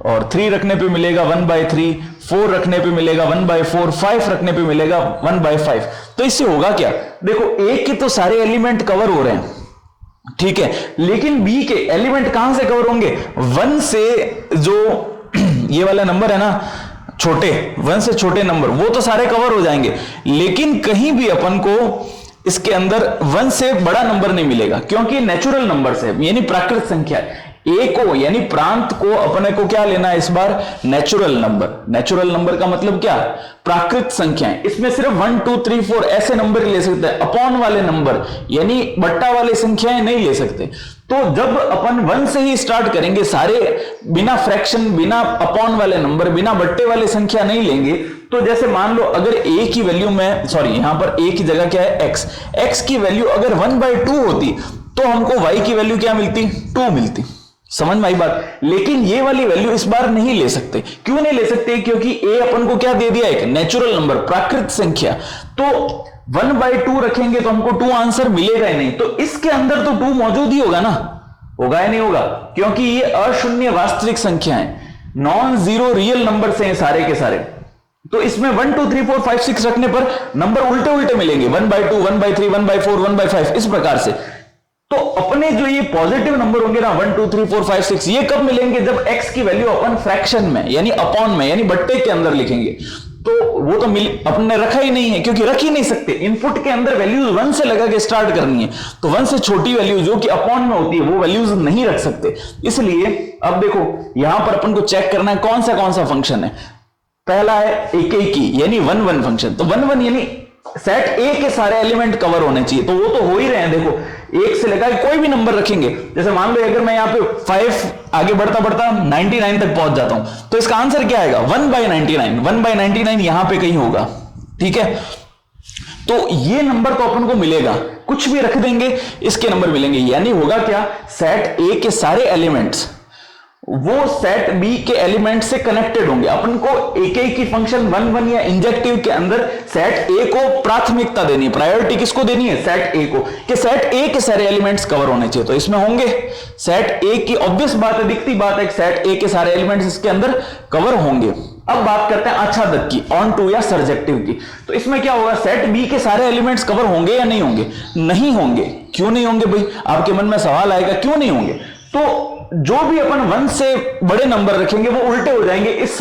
और 3 रखने पे मिलेगा 1/3, 4 रखने पे मिलेगा 1/4, 5 रखने पे मिलेगा 1/5। तो इससे होगा क्या, देखो ए के तो सारे एलिमेंट कवर हो रहे हैं, ठीक है, लेकिन बी के एलिमेंट कहां से कवर होंगे, 1 से जो ये वाला नंबर है ना, छोटे 1 से छोटे नंबर, वो तो सारे कवर हो जाएंगे, लेकिन कहीं भी अपन को इसके अंदर 1 से बड़ा नंबर नहीं मिलेगा, क्योंकि नेचुरल नंबर से, यानी प्राकृत संख्या है। ए को यानी प्रांत को अपने को क्या लेना है इस बार, नेचुरल नंबर। नेचुरल नंबर का मतलब क्या, प्राकृत संख्याएं। इसमें सिर्फ 1 2 3 4 ऐसे नंबर ले सकते हैं, अपॉन वाले नंबर यानी बट्टा वाले संख्याएं नहीं ले सकते। तो जब अपन 1 से ही स्टार्ट करेंगे, सारे बिना फ्रैक्शन, बिना अपॉन वाले नंबर, बिना बट्टे वाले संख्या नहीं लेंगे, तो जैसे मान लो अगर ए की वैल्यू में, सॉरी यहां पर ए की जगह क्या है, एक्स की वैल्यू अगर 1/2 होती तो हमको वाई की वैल्यू क्या मिलती, 2 मिलती। समझ में आई बात। लेकिन ये वाली वैल्यू इस बार नहीं ले सकते। क्यों नहीं ले सकते, क्योंकि ए अपन को क्या दे दिया, एक नेचुरल नंबर, प्राकृत संख्या। तो 1/2 रखेंगे तो हमको 2 आंसर मिलेगा ही नहीं। तो इसके अंदर तो 2 मौजूद ही होगा ना, होगा या नहीं होगा, क्योंकि ये अशून्य वास्तविक संख्या है, नॉन जीरो रियल नंबर से हैं सारे के सारे। तो इसमें 1 2 3 4 5 6 रखने पर नंबर उल्टे उल्टे मिलेंगे, 1/2 1/3 1/4 1/5 इस प्रकार से। तो अपने जो ये पॉजिटिव नंबर होंगे ना 1 2 3 4 5 6, ये कब मिलेंगे, जब x की वैल्यू अपन फ्रैक्शन में यानी अपॉन में यानी बट्टे के अंदर लिखेंगे। तो वो तो अपने रखा ही नहीं है, क्योंकि रख ही नहीं सकते। इनपुट के अंदर वैल्यूज 1 से लगा के स्टार्ट करनी है, तो 1 से छोटी वैल्यू जो कि अपॉन में होती है वो वैल्यूज नहीं रख सकते। इसलिए अब देखो यहां पर अपन को चेक करना है कौन सा फंक्शन है। पहला है एकेकी यानी 1 1 फंक्शन। तो 1 1 यानी सेट ए के सारे एलिमेंट कवर होने चाहिए, तो वो तो हो ही रहे हैं। देखो 1 से लेकर कोई भी नंबर रखेंगे, जैसे मान लो अगर मैं यहां पे 5 आगे बढ़ता बढ़ता 99 तक पहुंच जाता हूं, तो इसका आंसर क्या आएगा, 1/99। 1/99 यहां पे कहीं होगा, ठीक है। तो ये नंबर तो अपन को मिलेगा, कुछ भी रख देंगे इसके नंबर मिलेंगे। यानी होगा क्या, सेट ए के सारे एलिमेंट्स वो सेट बी के एलिमेंट से कनेक्टेड होंगे। अपन को एक की फंक्शन 1 1 या इंजेक्टिव के अंदर सेट ए को प्राथमिकता देनी है, प्रायोरिटी किसको देनी है, सेट ए को, कि सेट ए के सारे एलिमेंट्स कवर होने चाहिए। तो इसमें होंगे सेट ए की, ऑब्वियस बात है, दिखती बात है, सेट ए के सारे एलिमेंट्स इसके अंदर कवर होंगे। अब बात करते हैं आच्छादक की, ऑन टू या सर्जेक्टिव की। तो इसमें क्या होगा, सेट बी के सारे एलिमेंट्स कवर होंगे या नहीं होंगे, नहीं होंगे। क्यों नहीं होंगे भाई, आपके मन में सवाल आएगा क्यों नहीं होंगे। तो जो भी अपन 1 से बड़े नंबर रखेंगे वो उल्टे हो जाएंगे इस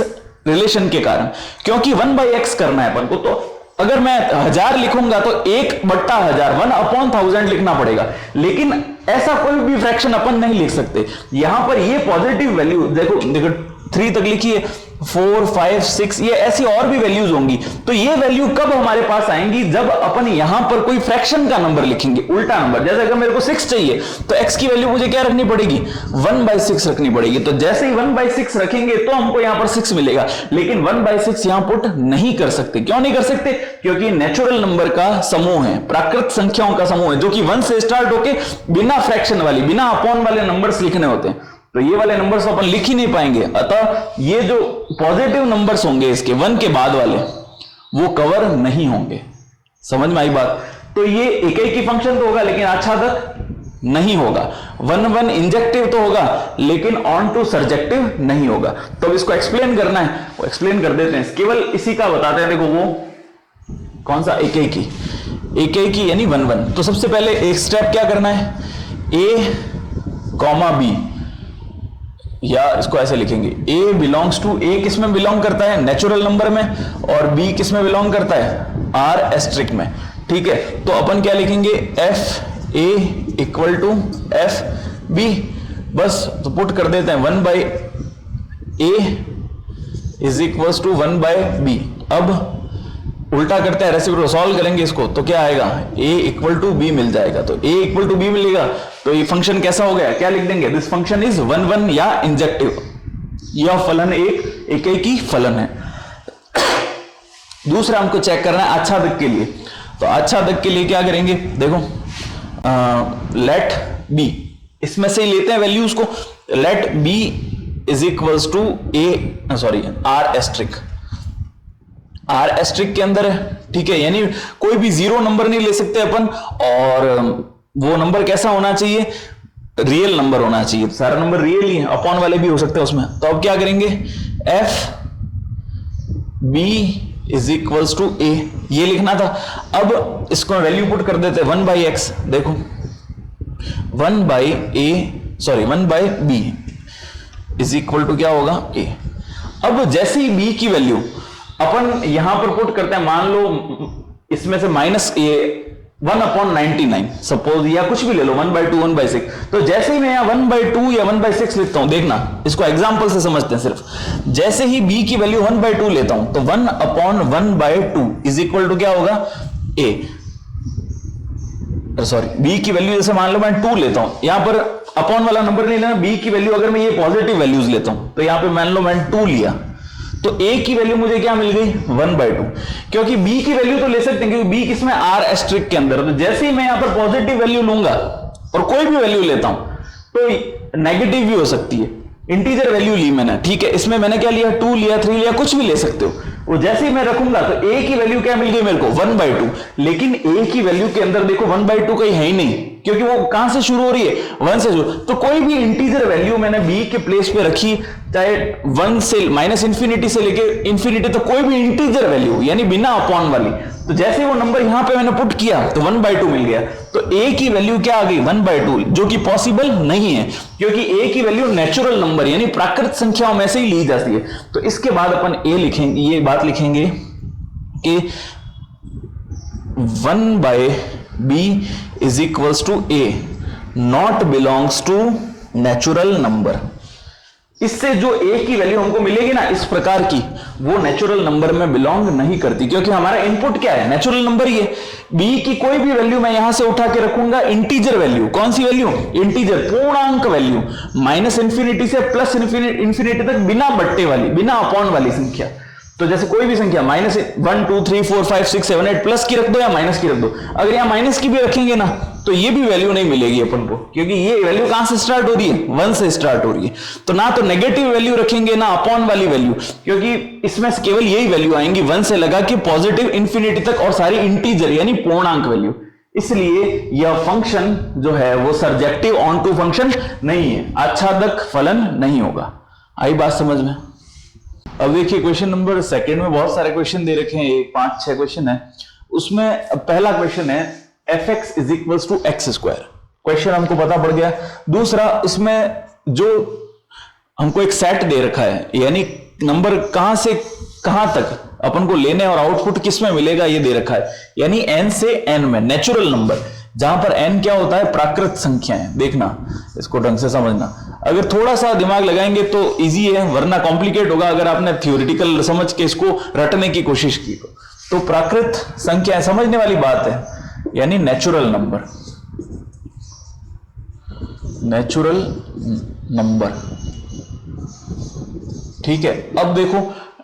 रिलेशन के कारण, क्योंकि 1/x करना है अपन को। तो अगर मैं 1000 लिखूंगा तो 1/1000 1/1000 लिखना पड़ेगा, लेकिन ऐसा कोई भी फ्रैक्शन अपन नहीं लिख सकते। यहां पर ये पॉजिटिव वैल्यू देखो 3 तक लिखिए, 4 5 6 ये ऐसी और भी वैल्यूज होंगी। तो ये वैल्यू कब हमारे पास आएंगी, जब अपन यहां पर कोई फ्रैक्शन का नंबर लिखेंगे, उल्टा नंबर। जैसे अगर मेरे को 6 चाहिए तो x की वैल्यू मुझे क्या रखनी पड़ेगी, 1/6 रखनी पड़ेगी। तो जैसे ही 1/6 रखेंगे तो हमको यहां पर 6 मिलेगा, लेकिन 1/6 यहां पुट नहीं कर सकते। क्यों नहीं कर सकते, क्योंकि नेचुरल नंबर का समूह है, प्राकृत संख्याओं का समूह है, जो कि 1 से स्टार्ट होके बिना फ्रैक्शन वाली, बिना अपॉन वाले नंबर्स लिखने होते हैं। तो ये वाले नंबर्स तो अपन लिख ही नहीं पाएंगे। अतः ये जो पॉजिटिव नंबर्स होंगे इसके 1 के बाद वाले, वो कवर नहीं होंगे। समझ में आई बात। तो ये एक ही फंक्शन तो होगा, लेकिन आच्छादक नहीं होगा। 1 1 इंजेक्टिव तो होगा, लेकिन ऑन टू सर्जेक्टिव नहीं होगा। तो इसको एक्सप्लेन करना है, वो एक्सप्लेन कर देते हैं, केवल इसी का बताते हैं। देखो वो कौन सा, एक ही यानी 1 1। तो सबसे पहले एक स्टेप क्या करना है, a, b, या इसको ऐसे लिखेंगे, a बिलोंग्स टू, a किस में बिलोंग करता है, नेचुरल नंबर में, और b किस में बिलोंग करता है, r एस्ट्रिक में। ठीक है, तो अपन क्या लिखेंगे, f a equal to f b, बस तो पुट कर देते हैं 1/a is equal to 1/b। अब उल्टा करते हैं, रेसिप्रोकल सॉल्व करेंगे इसको, तो क्या आएगा, a इक्वल टू b मिल जाएगा। तो a इक्वल टू b मिलेगा, तो ये फंक्शन कैसा हो गया, क्या लिख देंगे, दिस फंक्शन इज 1 1 या इंजेक्टिव। यह फलन एक ही फलन है। दूसरा हमको चेक करना है आच्छादक के लिए। तो आच्छादक के लिए क्या करेंगे, देखो लेट b, इसमें से ही लेते हैं वैल्यूज को। Let b is equal to r asterisk, R asterisk के अंदर है। ठीक है, यानी कोई भी जीरो नंबर नहीं ले सकते अपन, और वो नंबर कैसा होना चाहिए, रियल नंबर होना चाहिए। सारा नंबर रियल ही है, अपॉन वाले भी हो सकते हैं उसमें। तो अब क्या करेंगे, F B is equals to A, ये लिखना था। अब इसको वैल्यू पुट कर देते हैं 1/x, देखो 1/b इज इक्वल टू क्या होगा, ए। अब जैसे ही b की वैल्यू अपन यहां पर पुट करते हैं, मान लो इसमें से माइनस ए 1/99 सपोज, या कुछ भी ले लो 1/2 1/6, तो जैसे ही मैं यहां 1/2 या 1/6 लिखता हूं, देखना इसको एग्जांपल से समझते हैं सिर्फ। जैसे ही b की वैल्यू 1/2 लेता हूं तो 1/1/2 इज इक्वल टू क्या होगा, a। सॉरी, b की वैल्यू जैसे मान लो मैं 2 लेता हूं, यहां पर अपॉन वाला नंबर नहीं लेना, b की वैल्यू अगर मैं ये पॉजिटिव वैल्यूज लेता हूं तो यहां पे मान लो मैं 2 लिया, तो a की वैल्यू मुझे क्या मिल गई, 1/2। क्योंकि b की वैल्यू तो ले सकते हैं क्योंकि b किसमें, r एस्ट्रिक के अंदर। तो जैसे ही मैं यहां पर पॉजिटिव वैल्यू लूंगा और कोई भी वैल्यू लेता हूं तो नेगेटिव भी हो सकती है, इंटीजर वैल्यू ली मैंने, ठीक है। इसमें मैंने क्या लिया, 2 लिया, 3 लिया, कुछ भी ले सकते हो। वो जैसे ही मैं रखूंगा तो a की वैल्यू क्या मिल गई मेरे को, 1/2। लेकिन a की वैल्यू के अंदर देखो 1/2 कहीं है ही नहीं, क्योंकि वो कहां से शुरू हो रही है, 1 से शुरू। तो कोई भी इंटीजर वैल्यू मैंने b के प्लेस पे रखी, चाहे 1 से माइनस इंफिनिटी से लेके इंफिनिटी, तो कोई भी इंटीजर वैल्यू यानी बिना अपॉन वाली, तो जैसे वो नंबर यहां पे मैंने पुट किया तो 1/2 मिल गया। तो a की वैल्यू क्या आ गई, 1/2, जो कि पॉसिबल नहीं है क्योंकि a की वैल्यू नेचुरल नंबर यानी प्राकृत संख्याओं में से ही ली जाती है। तो इसके बाद अपन a लिखेंगे, ये बात लिखेंगे कि 1/b is equals to a not belongs to natural number. इससे जो a की वैल्यू हमको मिलेगी ना इस प्रकार की, वो नेचुरल नंबर में बिलोंग नहीं करती, क्योंकि हमारा इनपुट क्या है, नेचुरल नंबर ही है। b की कोई भी वैल्यू मैं यहां से उठा के रखूंगा, इंटीजर वैल्यू, कौन सी वैल्यू, इंटीजर, पूर्णांक वैल्यू, माइनस इंफिनिटी से प्लस इंफिनिटी तक बिना बट्टे वाली, बिना अपॉन वाली संख्या। तो जैसे कोई भी संख्या माइनस 1 2 3 4 5 6 7 8 प्लस की रख दो या माइनस की रख दो, अगर यहां माइनस की भी रखेंगे ना तो ये भी वैल्यू नहीं मिलेगी अपन को, क्योंकि ये वैल्यू कहां से स्टार्ट हो रही है, 1 से स्टार्ट हो रही है। तो ना तो नेगेटिव वैल्यू रखेंगे ना अपॉन वाली वैल्यू, क्योंकि इसमें केवल यही वैल्यू आएंगी 1 से लगा के पॉजिटिव इंफिनिटी तक, और सारी इंटीजर यानी पूर्णांक वैल्यू। इसलिए यह फंक्शन जो है वो सर्जेक्टिव ऑन टू फंक्शन नहीं है, आच्छादक फलन नहीं होगा। आई बात समझ में। अब देखिए क्वेश्चन नंबर सेकंड में बहुत सारे क्वेश्चन दे रखे हैं, 5-6 क्वेश्चन है। उसमें पहला क्वेश्चन है fx is equals to x square, question हमको पता पड़ गया। दूसरा, इसमें जो हमको एक सेट दे रखा है, यानी नंबर कहां से कहां तक अपन को लेने और आउटपुट किस में मिलेगा ये दे रखा है, यानी n से n में नेचुरल नंबर, जहां पर n क्या होता है, प्राकृत संख्याएं। देखना इसको ढंग से समझना, अगर थोड़ा सा दिमाग लगाएंगे तो इजी है, वरना कॉम्प्लिकेट होगा अगर आपने थियोरिटिकल समझ के इसको रटने की कोशिश की। तो प्राकृत संख्याएं समझने वाली बात है, यानी नेचुरल नंबर, नेचुरल नंबर, ठीक है। अब देखो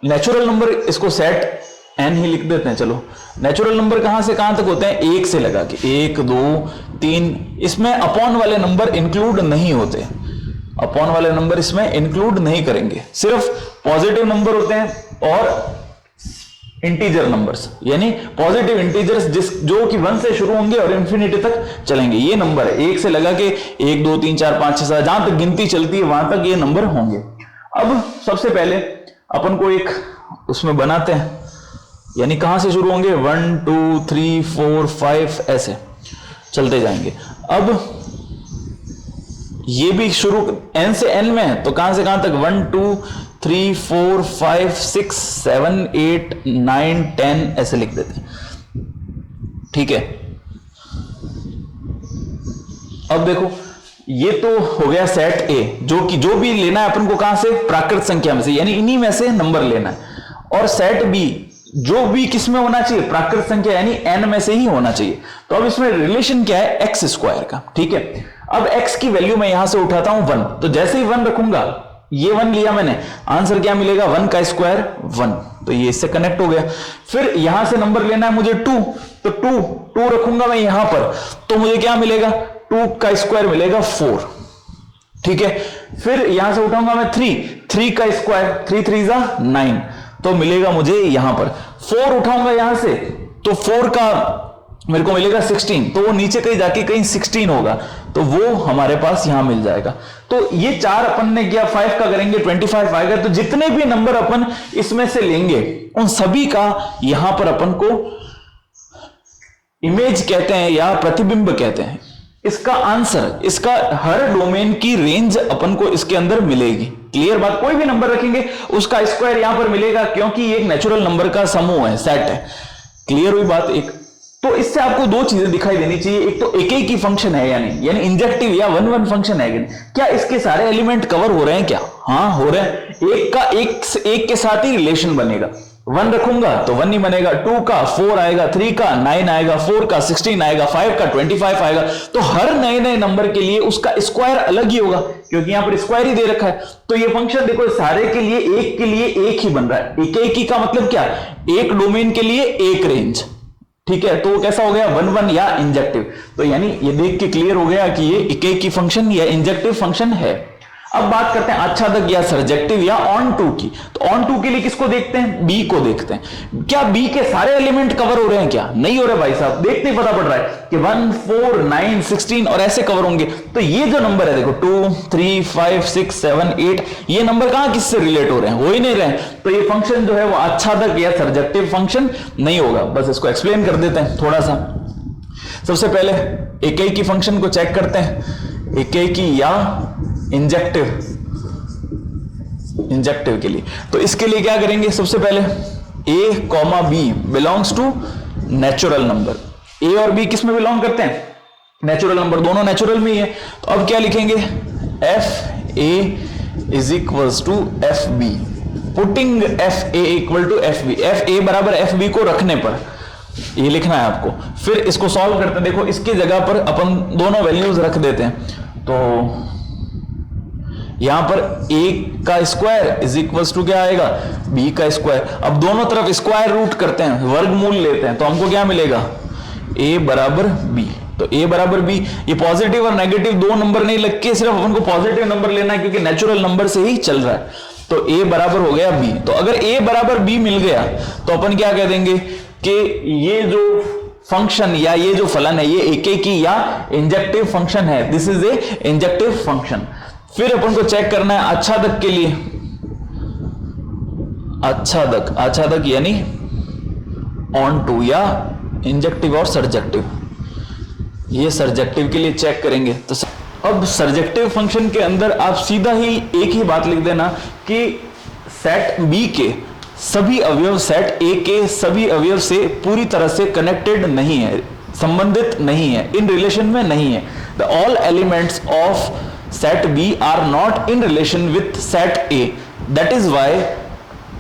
नेचुरल नंबर, इसको सेट n ही लिख देते हैं, चलो। नेचुरल नंबर कहां से कहां तक होते हैं, 1 से लगा के 1 2 3, इसमें अपॉन वाले नंबर इंक्लूड नहीं होते, अपॉन वाले नंबर इसमें इंक्लूड नहीं करेंगे, सिर्फ पॉजिटिव नंबर होते हैं और इंटीजर नंबर्स, यानी पॉजिटिव इंटीजर्स जो कि 1 से शुरू होंगे और इंफिनिटी तक चलेंगे। ये नंबर है 1 से लगा के 1 2 3 4 5 6 7, जहां तक गिनती चलती है वहां तक ये नंबर होंगे। अब सबसे पहले अपन को एक उसमें बनाते हैं, यानी कहां से शुरू होंगे, 1 2 3 4 5 ऐसे चलते जाएंगे। अब ये भी शुरू n से n में है, तो कहां से कहां तक, 1 2 3 4 5 6 7 8 9 10 ऐसे लिख देते हैं, ठीक है। अब देखो ये तो हो गया सेट A, जो भी लेना है अपन को कहां से, प्राकृत संख्या में से, यानी इन्हीं में से नंबर लेना है। और सेट B जो भी किस में होना चाहिए, प्राकृत संख्या यानी n में से ही होना चाहिए। तो अब इसमें रिलेशन क्या है, एक्स स्क्वायर का, ठीक है। अब x की वैल्यू मैं यहां से उठाता हूं 1, तो जैसे ही 1 रखूंगा, ये 1 लिया मैंने, आंसर क्या मिलेगा, 1 का स्क्वायर 1, तो ये इससे कनेक्ट हो गया। फिर यहां से नंबर लेना है मुझे 2, तो 2 रखूंगा मैं यहां पर, तो मुझे क्या मिलेगा, 2 का स्क्वायर मिलेगा 4, ठीक है। फिर यहां से उठाऊंगा मैं 3 का स्क्वायर, 3 3 9, तो मिलेगा मुझे यहां पर। 4 उठाऊंगा यहां से, तो 4 का मेरे को मिलेगा 16, तो वो नीचे कहीं जाके कहीं 16 होगा, तो वो हमारे पास यहां मिल जाएगा। तो ये 4 अपन ने किया, 5 का करेंगे 25 आएगा। तो जितने भी नंबर अपन इसमें से लेंगे उन सभी का यहां पर अपन को इमेज कहते हैं या प्रतिबिंब कहते हैं। इसका आंसर, इसका हर डोमेन की रेंज अपन को इसके अंदर मिलेगी। क्लियर बात? कोई भी नंबर रखेंगे उसका स्क्वायर यहां पर मिलेगा, क्योंकि ये एक नेचुरल नंबर का समूह है, सेट है। क्लियर हुई बात? एक तो इससे आपको 2 चीजें दिखाई देनी चाहिए, एक तो एक ही फंक्शन है या नहीं, यानी इंजेक्टिव या वन फंक्शन है कि नहीं, क्या इसके सारे एलिमेंट कवर हो रहे हैं क्या? हाँ हो रहे हैं। एक का एक के साथ ही रिलेशन बनेगा। 1 रखूंगा तो 1 ही बनेगा, 2 का 4 आएगा, 3 का 9 आएगा, 4 का 16 आएगा, 5 का 25 आएगा। तो हर नए नए नंबर के लिए उसका स्क्वायर अलग ही होगा, क्योंकि यहां पर स्क्वायर ही दे रखा है। तो ये फंक्शन देखो सारे के लिए एक ही बन रहा है। एक ही का मतलब क्या? एक डोमेन के लिए एक रेंज। ठीक है, तो वो कैसा हो गया? 1 या इंजेक्टिव। तो यानी ये देख के क्लियर हो गया कि ये एक की फंक्शन या इंजेक्टिव फंक्शन है। अब बात करते हैं आच्छादक या सर्जेक्टिव या ऑन टू की। तो ऑन टू के लिए किसको देखते हैं? बी को देखते हैं। क्या बी के सारे एलिमेंट कवर हो रहे हैं क्या? नहीं हो रहे भाई साहब, देखते ही पता पड़ रहा है कि 1, 4, 9, 16 और ऐसे कवर होंगे। तो ये जो नंबर है देखो 2, 3, 5, 6, 7, 8, ये नंबर कहां किससे रिलेट हो रहे हैं? हो ही नहीं रहे हैं। तो ये फंक्शन जो है वो आच्छादक या सर्जेक्टिव फंक्शन नहीं होगा। बस इसको एक्सप्लेन कर देते हैं थोड़ा सा। सबसे पहले एक की फंक्शन को चेक करते हैं, एक की या इंजेक्टिव के लिए। तो इसके लिए क्या करेंगे? सबसे पहले a, b belongs to natural number. a और b किस में बिलोंग करते हैं? नेचुरल नंबर, दोनों नेचुरल में ही है। तो अब क्या लिखेंगे? f a is equals to f b, putting f a equal to f b, f a बराबर f b को रखने पर ये लिखना है आपको। फिर इसको सॉल्व करते हैं। देखो इसकी जगह पर अपन दोनों वैल्यूज रख देते हैं। तो यहां पर a का स्क्वायर इज इक्वल्स टू क्या आएगा? b का स्क्वायर। अब दोनों तरफ स्क्वायर रूट करते हैं, वर्गमूल लेते हैं, तो हमको क्या मिलेगा? a बराबर b। तो a बराबर b, ये पॉजिटिव और नेगेटिव 2 नंबर नहीं लग के सिर्फ अपन को पॉजिटिव नंबर लेना है, क्योंकि नेचुरल नंबर से ही चल रहा है। तो a बराबर हो गया b। तो अगर a बराबर b मिल गया तो अपन क्या कह देंगे कि ये जो फंक्शन या ये जो फलन है ये एक की या इंजेक्टिव फंक्शन है। This is a injective function. फिर अपन को चेक करना है आच्छादक के लिए। आच्छादक यानी ऑन टू या इंजेक्टिव और सर्जेक्टिव। ये सर्जेक्टिव के लिए चेक करेंगे। तो अब सर्जेक्टिव फंक्शन के अंदर आप सीधा ही एक ही बात लिख देना कि सेट बी के सभी अवयव सेट ए के सभी अवयव से पूरी तरह से कनेक्टेड नहीं है, संबंधित नहीं है, इन रिलेशन में नहीं है। The all elements of set B are not in relation with set A. That is why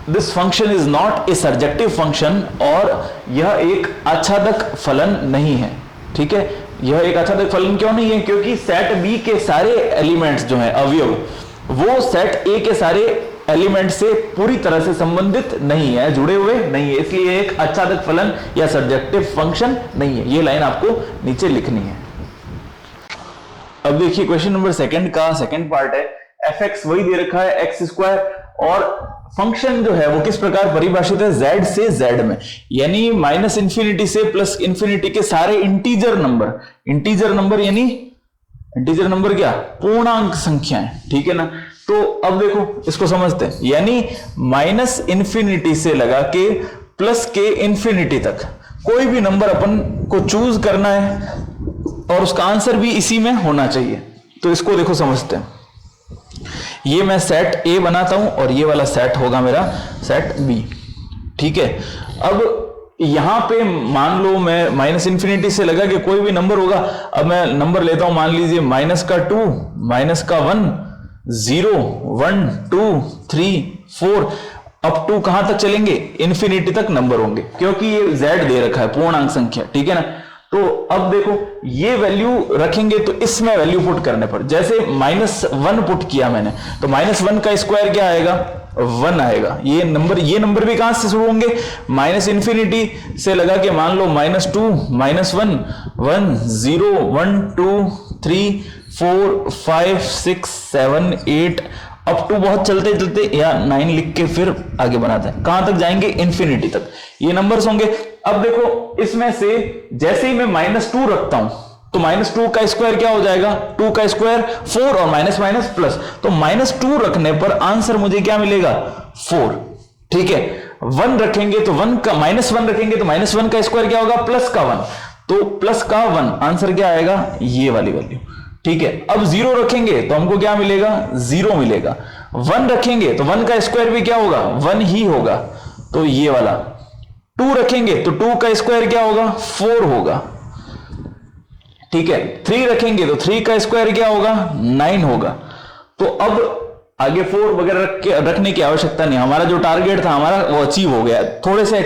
this function is not a surjective function और यह एक आच्छादक फलन नहीं है। ठीक है, यह एक आच्छादक फलन क्यों नहीं है? क्योंकि सेट B के सारे एलिमेंट्स जो हैं अवयव, वो सेट A के सारे एलिमेंट से पूरी तरह से संबंधित नहीं है, जुड़े हुए नहीं है, इसलिए एक आच्छादक फलन या सर्जेक्टिव फंक्शन नहीं है। ये लाइन आपको नीचे लिखनी है। अब देखिए क्वेश्चन नंबर 2 का सेकंड पार्ट है। fx वही दे रखा है x स्क्वायर, और फंक्शन जो है वो किस प्रकार परिभाषित है? z से z में, यानी माइनस इंफिनिटी से प्लस इंफिनिटी के सारे इंटीजर नंबर यानी इंटीजर नंबर क्या? पूर्णांक संख्याएं। ठीक है ना? तो अब देखो इसको समझते हैं, यानी माइनस इंफिनिटी से लगा के प्लस के इंफिनिटी तक कोई भी नंबर अपन को चूज करना है और उसका आंसर भी इसी में होना चाहिए। तो इसको देखो समझते हैं। ये मैं सेट A बनाता हूं और ये वाला सेट होगा मेरा सेट B। ठीक है, अब यहां पे मान लो मैं माइनस इंफिनिटी से लगा कि कोई भी नंबर होगा। अब मैं नंबर लेता हूं, मान लीजिए माइनस का 2, माइनस का 1, 0, 1, 2, 3, 4, अप टू कहां तक चलेंगे? इंफिनिटी तक नंबर होंगे, क्योंकि ये z दे रखा है, पूर्णांक संख्या। ठीक है ना? तो अब देखो ये वैल्यू रखेंगे तो इसमें वैल्यू पुट करने पर, जैसे -1 पुट किया मैंने, तो -1 का स्क्वायर क्या आएगा? 1 आएगा। ये नंबर भी कहां से शुरू होंगे? माइनस इंफिनिटी से लगा के मान लो -2, -1, 1, 0, 1, 2, 3, 4, 5, 6, 7, 8 अप टू बहुत चलते चलते या 9 लिख के फिर आगे बनाते हैं, कहां तक जाएंगे, इन्फिनिटी तक ये नंबर्स होंगे। अब देखो इसमें से जैसे ही मैं -2 रखता हूं तो -2 का स्क्वायर क्या हो जाएगा, 2 का स्क्वायर 4 और माइनस माइनस प्लस, तो -2 रखने पर आंसर मुझे क्या मिलेगा, 4। ठीक है, 1 रखेंगे तो 1 का -1 रखेंगे तो -1 का स्क्वायर क्या होगा, प्लस का 1, तो प्लस का 1 आंसर क्या आएगा, ये वाली वैल्यू। ठीक है, अब 0 रखेंगे तो हमको क्या मिलेगा, 0 मिलेगा। 1 रखेंगे तो 1 का स्क्वायर भी क्या होगा, 1 ही होगा, तो ये वाला। 2 रखेंगे तो 2 का स्क्वायर क्या होगा, 4 होगा। ठीक है, 3 रखेंगे तो 3 का स्क्वायर क्या होगा, 9 होगा। तो अब आगे 4 वगैरह रखने की आवश्यकता नहीं, हमारा जो टारगेट था हमारा वो अचीव हो गया। थोड़े से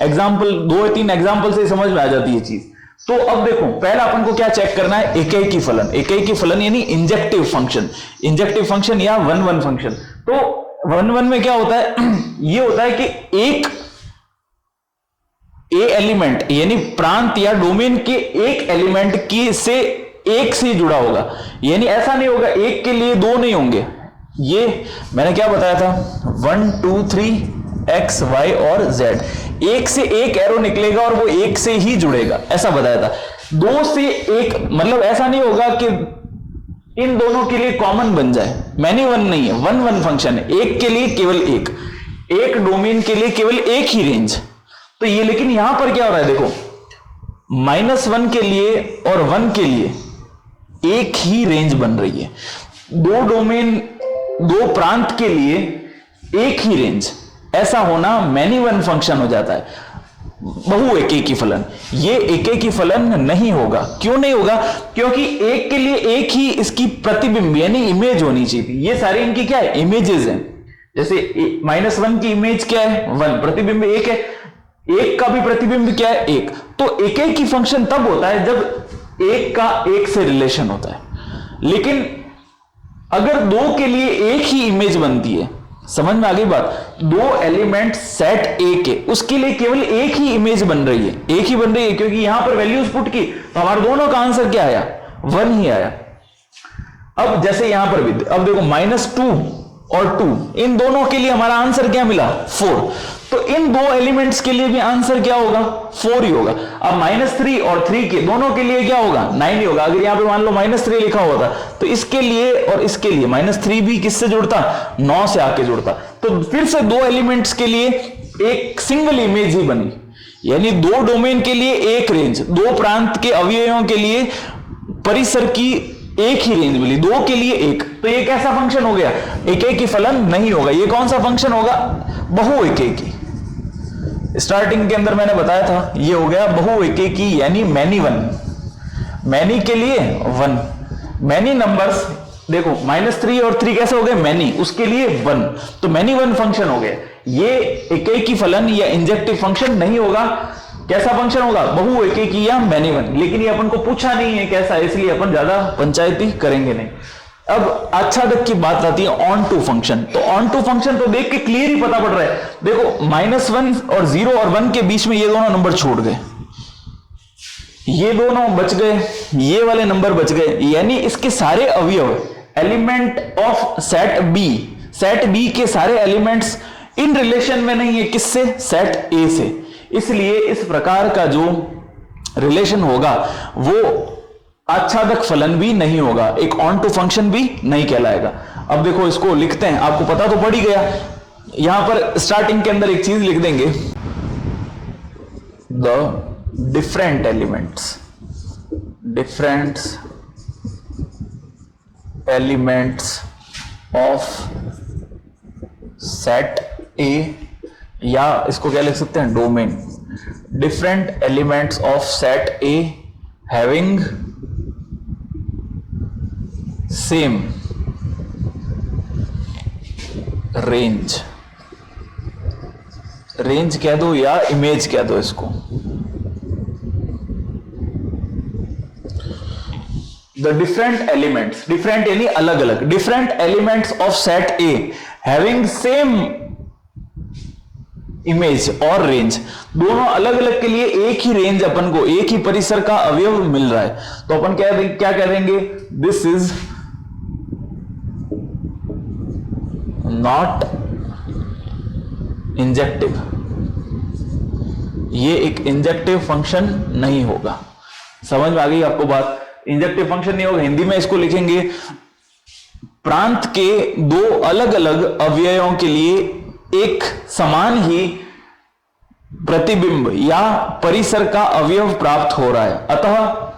एग्जाम्पल, 2-3 एग्जाम्पल से समझ में आ जाती है चीज। तो अब देखो पहला अपन को क्या चेक करना है, एकेकी फलन। एकेकी फलन यानी इंजेक्टिव फंक्शन, इंजेक्टिव फंक्शन या 1-1 फंक्शन। तो 1-1 में क्या होता है, ये होता है कि एक एलिमेंट यानी प्रांत या डोमेन के एक एलिमेंट की से एक से जुड़ा होगा, यानी ऐसा नहीं होगा एक के लिए 2 नहीं होंगे। ये मैंने क्या बताया था, 1 2 3 x y और z, एक से एक एरो निकलेगा और वो एक से ही जुड़ेगा, ऐसा बताया था। 2 से एक मतलब ऐसा नहीं होगा कि इन दोनों के लिए कॉमन बन जाए, मैनी वन नहीं है, 1-1 फंक्शन है, एक के लिए केवल एक डोमेन के लिए केवल एक ही रेंज। तो ये लेकिन यहां पर क्या हो रहा है, देखो -1 के लिए और 1 के लिए एक ही रेंज बन रही है, 2 डोमेन 2 प्रांत के लिए एक ही रेंज, ऐसा होना मैनी वन फंक्शन हो जाता है, बहु एकेकी फलन। ये एकेकी फलन नहीं होगा। क्यों नहीं होगा, क्योंकि एक के लिए एक ही इसकी प्रतिबिंब यानी इमेज होनी चाहिए। ये सारी इनकी क्या है, इमेजेस हैं। जैसे -1 की इमेज क्या है, 1, प्रतिबिंब 1 है, एक का भी प्रतिबिंब क्या है, 1। तो एकेकी फंक्शन तब होता है जब एक का एक से रिलेशन होता है। लेकिन अगर 2 के लिए एक ही इमेज बनती है, समझ में आ गई बात, 2 एलिमेंट सेट ए के, उसके लिए केवल एक ही इमेज बन रही है, एक ही बन रही है, क्योंकि यहां पर वैल्यूज पुट की तो हमारे दोनों का आंसर क्या आया, 1 ही आया। अब जैसे यहां पर भी अब देखो -2 और 2, इन दोनों के लिए हमारा आंसर क्या मिला, 4। तो इन 2 एलिमेंट्स के लिए भी आंसर क्या होगा, 4 ही होगा। अब -3 और 3 के दोनों के लिए क्या होगा, 9 ही होगा। अगर यहां पे मान लो -3 लिखा होता तो इसके लिए और इसके लिए -3 भी किससे जुड़ता, 9 से आके जुड़ता। तो फिर से 2 एलिमेंट्स के लिए एक सिंगल इमेज ही बनी, यानी 2 डोमेन के लिए एक रेंज, 2 प्रांत के अवयवों के लिए परिसर की एक ही रेंज मिली, 2 के लिए एक। तो ये कैसा फंक्शन हो गया, एकेकी फलन नहीं होगा। ये कौन सा फंक्शन होगा, बहु एकेकी। स्टार्टिंग के अंदर मैंने बताया था ये हो गया बहु एकेकी यानी मैनी वन। मैनी के लिए 1, मैनी नंबर्स देखो -3 और 3 कैसे हो गए, मैनी, उसके लिए 1, तो मैनी वन फंक्शन हो गया। ये एकेकी फलन या इंजेक्टिव फंक्शन नहीं होगा। कैसा फंक्शन होगा, बहु एकेकी या मैनी वन। लेकिन ये अपन को पूछा नहीं है कैसा, इसलिए अपन ज्यादा पंचायती करेंगे नहीं। अब आच्छादक की बात आती है ऑन टू फंक्शन। तो ऑन टू फंक्शन तो देख के क्लियर ही पता पड़ रहा है, देखो -1 और 0 और 1 के बीच में ये दोनों नंबर छूट गए, ये दोनों बच गए, ये वाले नंबर बच गए, यानी इसके सारे अवयव एलिमेंट ऑफ सेट बी के सारे एलिमेंट्स इन रिलेशन में नहीं है, किससे, सेट ए से। इसलिए इस प्रकार का जो रिलेशन होगा वो आच्छादक फलन भी नहीं होगा, एक ऑन टू फंक्शन भी नहीं कहलाएगा। अब देखो इसको लिखते हैं, आपको पता तो पड़ ही गया। यहां पर स्टार्टिंग के अंदर एक चीज लिख देंगे, the different elements of set ए, या इसको क्या लिख सकते हैं, domain. Different elements of set A having same range, range कह दो या इमेज कह दो इसको। द डिफरेंट एलिमेंट्स, डिफरेंट यानी अलग अलग, different elements of set A having same image और रेंज, दोनों अलग अलग के लिए एक ही रेंज, अपन को एक ही परिसर का अवयव मिल रहा है, तो अपन क्या कह देंगे, दिस इज नॉट इंजेक्टिव, ये एक इंजेक्टिव फंक्शन नहीं होगा। समझ में आ गई आपको बात? इंजेक्टिव फंक्शन नहीं होगा। हिंदी में इसको लिखेंगे प्रांत के दो अलग अलग अवयवों के लिए एक समान ही प्रतिबिंब या परिसर का अवयव प्राप्त हो रहा है, अतः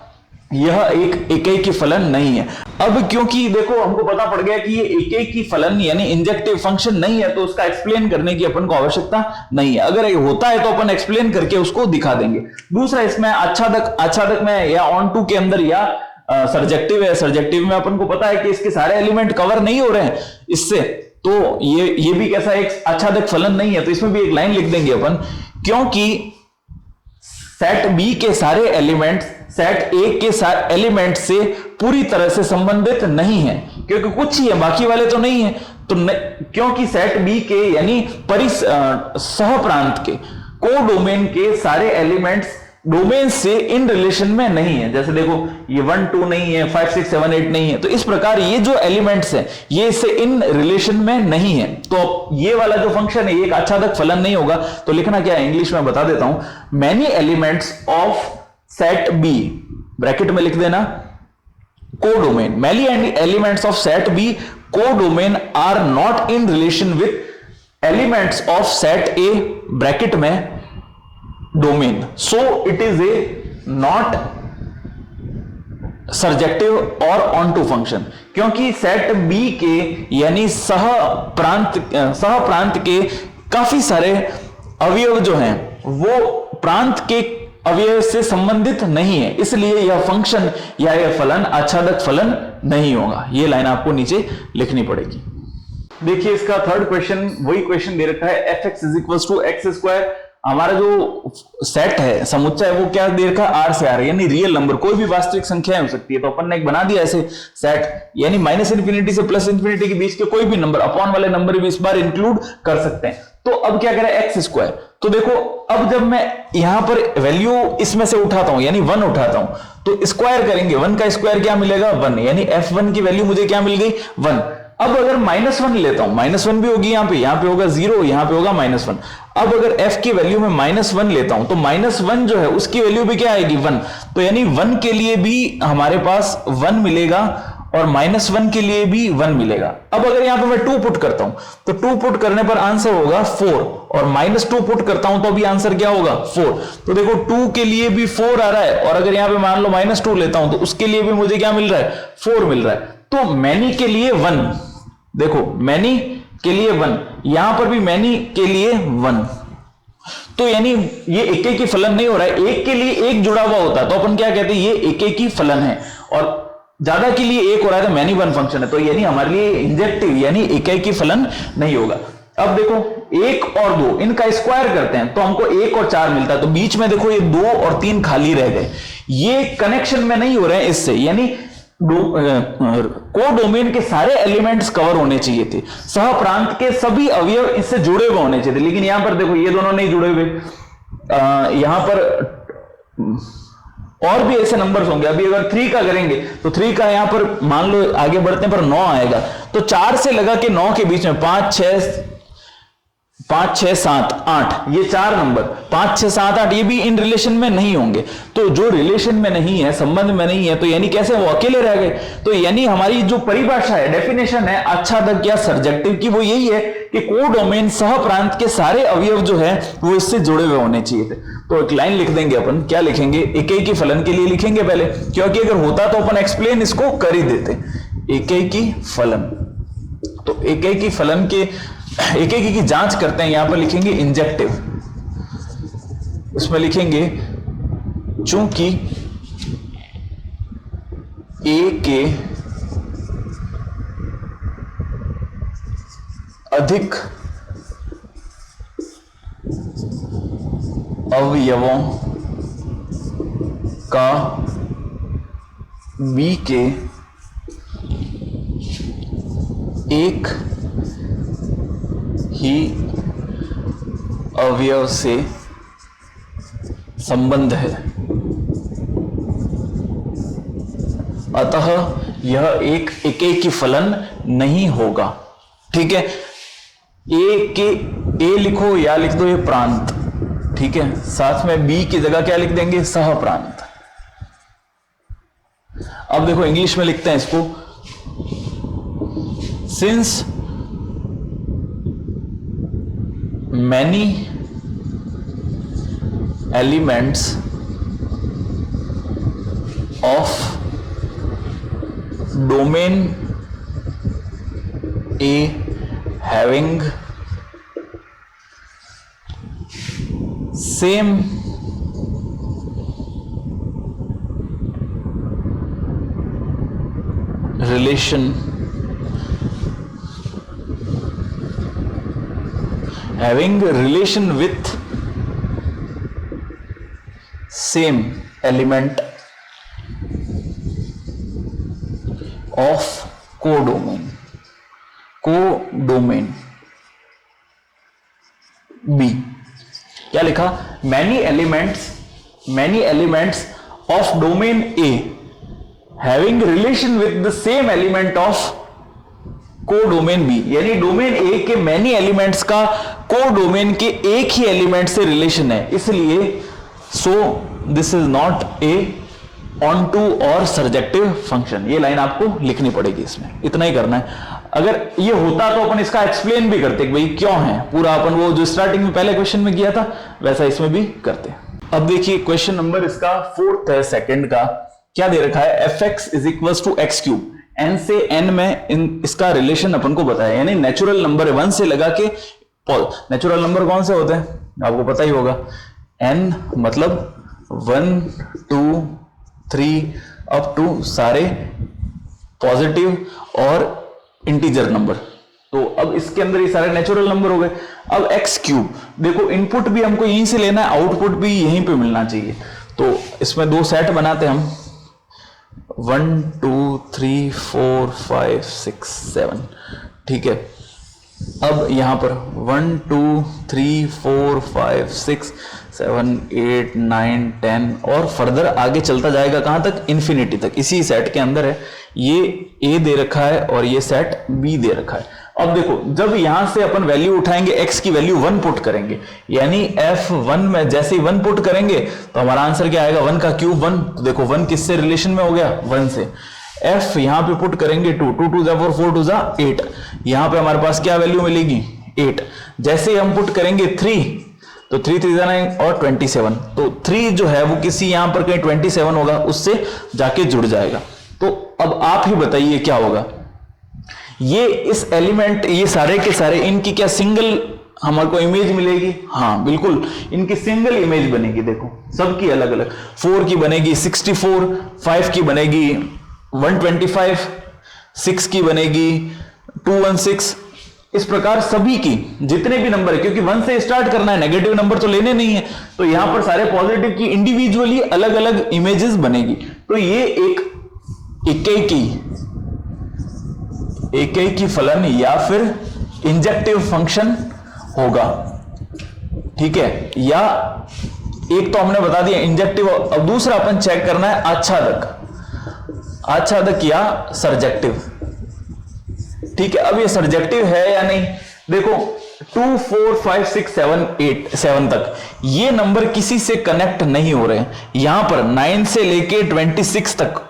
यह एक एकेकी फलन नहीं है। अब क्योंकि देखो हमको पता पड़ गया कि ये एकेकी फलन यानी इंजेक्टिव फंक्शन नहीं है, तो उसका एक्सप्लेन करने की अपन को आवश्यकता नहीं है। अगर ये होता है तो अपन एक्सप्लेन करके उसको दिखा देंगे। दूसरा, इसमें आच्छादक में या ऑन टू के अंदर या सर्जेक्टिव है, सर्जेक्टिव में अपन को पता है कि इसके सारे एलिमेंट कवर नहीं हो रहे हैं इससे, तो ये भी कैसा एक आच्छादक फलन नहीं है। तो इसमें भी एक लाइन लिख देंगे अपन, क्योंकि सेट बी के सारे एलिमेंट सेट ए के सारे एलिमेंट से पूरी तरह से संबंधित नहीं है, क्योंकि कुछ ही है, बाकी वाले तो नहीं है। तो क्योंकि सेट बी के यानी सह प्रांत के कोडोमेन के सारे एलिमेंट्स डोमेन से इन रिलेशन में नहीं है। जैसे देखो ये 1 2 नहीं है, 5 6 7 8 नहीं है, तो इस प्रकार ये जो एलिमेंट्स है ये इससे इन रिलेशन में नहीं है, तो ये वाला जो फंक्शन है ये एक आच्छादक फलन नहीं होगा। तो लिखना क्या है, इंग्लिश में बता देता हूं, many elements of set B, bracket में लिख देना codomain, many elements of set B codomain are not in relation with elements of set A, bracket में domain, so it is a not surjective और onto function. क्योंकि set B के यानी सह प्रांत के काफी सारे अवयव जो हैं वो प्रांत के अवयव से संबंधित नहीं है, इसलिए यह फंक्शन या यह फलन आच्छादक फलन नहीं होगा। यह लाइन आपको नीचे लिखनी पड़ेगी। देखिए इसका थर्ड क्वेश्चन, वही क्वेश्चन दे रखा है, fx = x²। हमारा जो सेट है समुच्चय वो क्या दे रखा है, R से R, यानी रियल नंबर, कोई भी वास्तविक संख्या हो सकती है। तो अपन ने एक बना दिया ऐसे सेट, यानी -∞ से +∞ के बीच के कोई भी नंबर, अपॉन वाले नंबर भी इस बार इंक्लूड कर सकते हैं। तो अब क्या करें, x²। तो देखो अब जब मैं यहां पर वैल्यू इसमें से उठाता हूं यानी 1 उठाता हूं, तो स्क्वायर करेंगे, 1 का स्क्वायर क्या मिलेगा, 1, यानी f1 की वैल्यू मुझे क्या मिल गई, 1। अब अगर -1 लेता हूं, -1 भी होगी यहां पे होगा 0, यहां पे होगा -1। अब अगर f की वैल्यू में -1 लेता हूं तो -1 जो है उसकी वैल्यू भी क्या आएगी, 1। तो यानी 1 के लिए भी हमारे पास 1 मिलेगा और -1 के लिए भी 1 मिलेगा। अब अगर यहां पे मैं 2 पुट करता हूं तो 2 पुट करने पर आंसर होगा 4, और -2 पुट करता हूं तो भी आंसर क्या होगा, 4। तो देखो 2 के लिए भी 4 आ रहा है, और अगर यहां पे मान लो -2 लेता हूं तो उसके लिए भी मुझे क्या मिल रहा है, 4 मिल रहा है। तो मैनी के लिए 1, देखो मैनी के लिए 1, यहां पर भी मैनी के लिए 1। तो यानी ये एकेकी फलन नहीं हो रहा है, एक के लिए एक जुड़ा हुआ होता है तो अपन क्या कहते हैं, ये एकेकी फलन है, और ज्यादा के लिए एक हो रहा है तो मैनी वन फंक्शन है, तो यानी हमारे लिए इंजेक्टिव यानी एकेकी फलन नहीं होगा। अब देखो 1 और 2 इनका स्क्वायर करते हैं तो हमको 1 और 4 मिलता है, तो बीच में देखो ये 2 और 3 खाली रह गए, ये कनेक्शन में नहीं हो रहे हैं इससे, यानी कोडोमेन के सारे एलिमेंट्स कवर होने चाहिए थे, सह प्रांत के सभी अवयव इससे जुड़े हुए होने चाहिए थे, लेकिन यहां पर देखो ये दोनों नहीं जुड़े हुए। यहां पर और भी ऐसे नंबर्स होंगे, अभी अगर 3 का करेंगे तो 3 का यहां पर मान लो आगे बढ़ते हैं पर 9 आएगा, तो 4 से लगा के 9 के बीच में 5 6 7 8 ये 4 नंबर 5 6 7 8 ये भी इन रिलेशन में नहीं होंगे। तो जो रिलेशन में नहीं है, संबंध में नहीं है, तो यानी कैसे वो अकेले रह गए। तो यानी हमारी जो परिभाषा है, डेफिनेशन है आच्छादक या सर्जेक्टिव की, वो यही है कि कोडोमेन सह प्रांत के सारे अवयव जो है वो इससे जुड़े हुए होने चाहिए थे। तो एक लाइन लिख देंगे अपन, क्या लिखेंगे, एकेकी फलन के लिए लिखेंगे पहले, क्योंकि अगर होता तो अपन एक्सप्लेन इसको कर ही देते। एकेकी फलन, तो एकेकी फलन के एकेकी की जांच करते हैं, यहां पर लिखेंगे इंजेक्टिव, उसमें लिखेंगे चूंकि ए के अधिक अवयवों का बी के एक ही अवयव से संबंध है, अतः यह एक एकेकी फलन नहीं होगा। ठीक है, ए लिखो या लिख दो ये प्रांत, ठीक है, साथ में बी की जगह क्या लिख देंगे, सह प्रांत। अब देखो इंग्लिश में लिखते हैं इसको, since many elements of domain A having same relation with same element of codomain B। क्या लिखा, many elements of domain A having relation with the same element of codomain B, यानी डोमेन ए के many elements का codomain के एक ही element से relation है, इसलिए so this is not a onto और सर्जेक्टिव फंक्शन। ये लाइन आपको लिखनी पड़ेगी, इसमें इतना ही करना है। अगर ये होता तो अपन इसका एक्सप्लेन भी करते भाई क्यों है, पूरा अपन वो जो स्टार्टिंग में पहले क्वेश्चन में किया था वैसा इसमें भी करते। अब देखिए क्वेश्चन नंबर इसका 4th है, सेकंड का। क्या दे रखा है, fx is equal to X cube, n से n में इसका रिलेशन अपन को बताया, यानी नेचुरल नंबर 1 से लगा के, नेचुरल नंबर कौन से होते हैं आपको पता ही होगा, n मतलब 1 2 3 अप टू सारे पॉजिटिव और इंटीजर नंबर। तो अब इसके अंदर ये सारे नेचुरल नंबर हो गए। अब एक्स क्यूब, देखो इनपुट भी हमको यहीं से लेना है, आउटपुट भी यहीं पे मिलना चाहिए, तो इसमें 2 सेट बनाते हैं हम, 1 2 3 4 5 6 7, ठीक है। अब यहां पर 1 2 3 4 5 6 7 8 9 10 और फर्दर आगे चलता जाएगा कहां तक, इन्फिनिटी तक, इसी सेट के अंदर है। ये ए दे रखा है और ये सेट बी दे रखा है। अब देखो जब यहां से अपन वैल्यू उठाएंगे, एक्स की वैल्यू 1 पुट करेंगे, यानी f1 में जैसे ही 1 पुट करेंगे तो हमारा आंसर क्या आएगा, 1 का क्यूब 1। तो देखो 1 किससे रिलेशन में हो गया, 1 से। f यहां पे पुट करेंगे 2 2 2 4 4 2 8, यहां पे हमारे पास क्या वैल्यू मिलेगी, 8। जैसे ही हम पुट करेंगे 3, तो 3 3 9 और 27, तो 3 जो है वो किसी यहां पर कहीं 27 होगा, उससे जाके जुड़ जाएगा। तो अब आप ही बताइए क्या होगा, ये इस एलिमेंट, ये सारे के सारे, इनकी क्या सिंगल हमारे को इमेज मिलेगी, हाँ बिल्कुल इनकी सिंगल इमेज बनेगी। देखो सबकी अलग अलग, 4 की बनेगी 64, 5 की बनेगी 125, 6 की बनेगी 216, इस प्रकार सभी की जितने भी नंबर है, क्योंकि 1 से स्टार्ट करना है, नेगेटिव नंबर तो लेने नहीं है, तो यहां पर सारे पॉजिटिव की इंडिविजुअली अलग अलग इमेजेस बनेगी। तो ये एक एकेकी फलन या फिर इंजेक्टिव फंक्शन होगा, ठीक है। या एक तो हमने बता दिया इंजेक्टिव, अब दूसरा अपन चेक करना है आच्छादक या सर्जेक्टिव, ठीक है। अब ये सर्जेक्टिव है या नहीं, देखो 2 4 5 6 7 8 7 तक ये नंबर किसी से कनेक्ट नहीं हो रहे हैं, यहां पर 9 से लेके 26 तक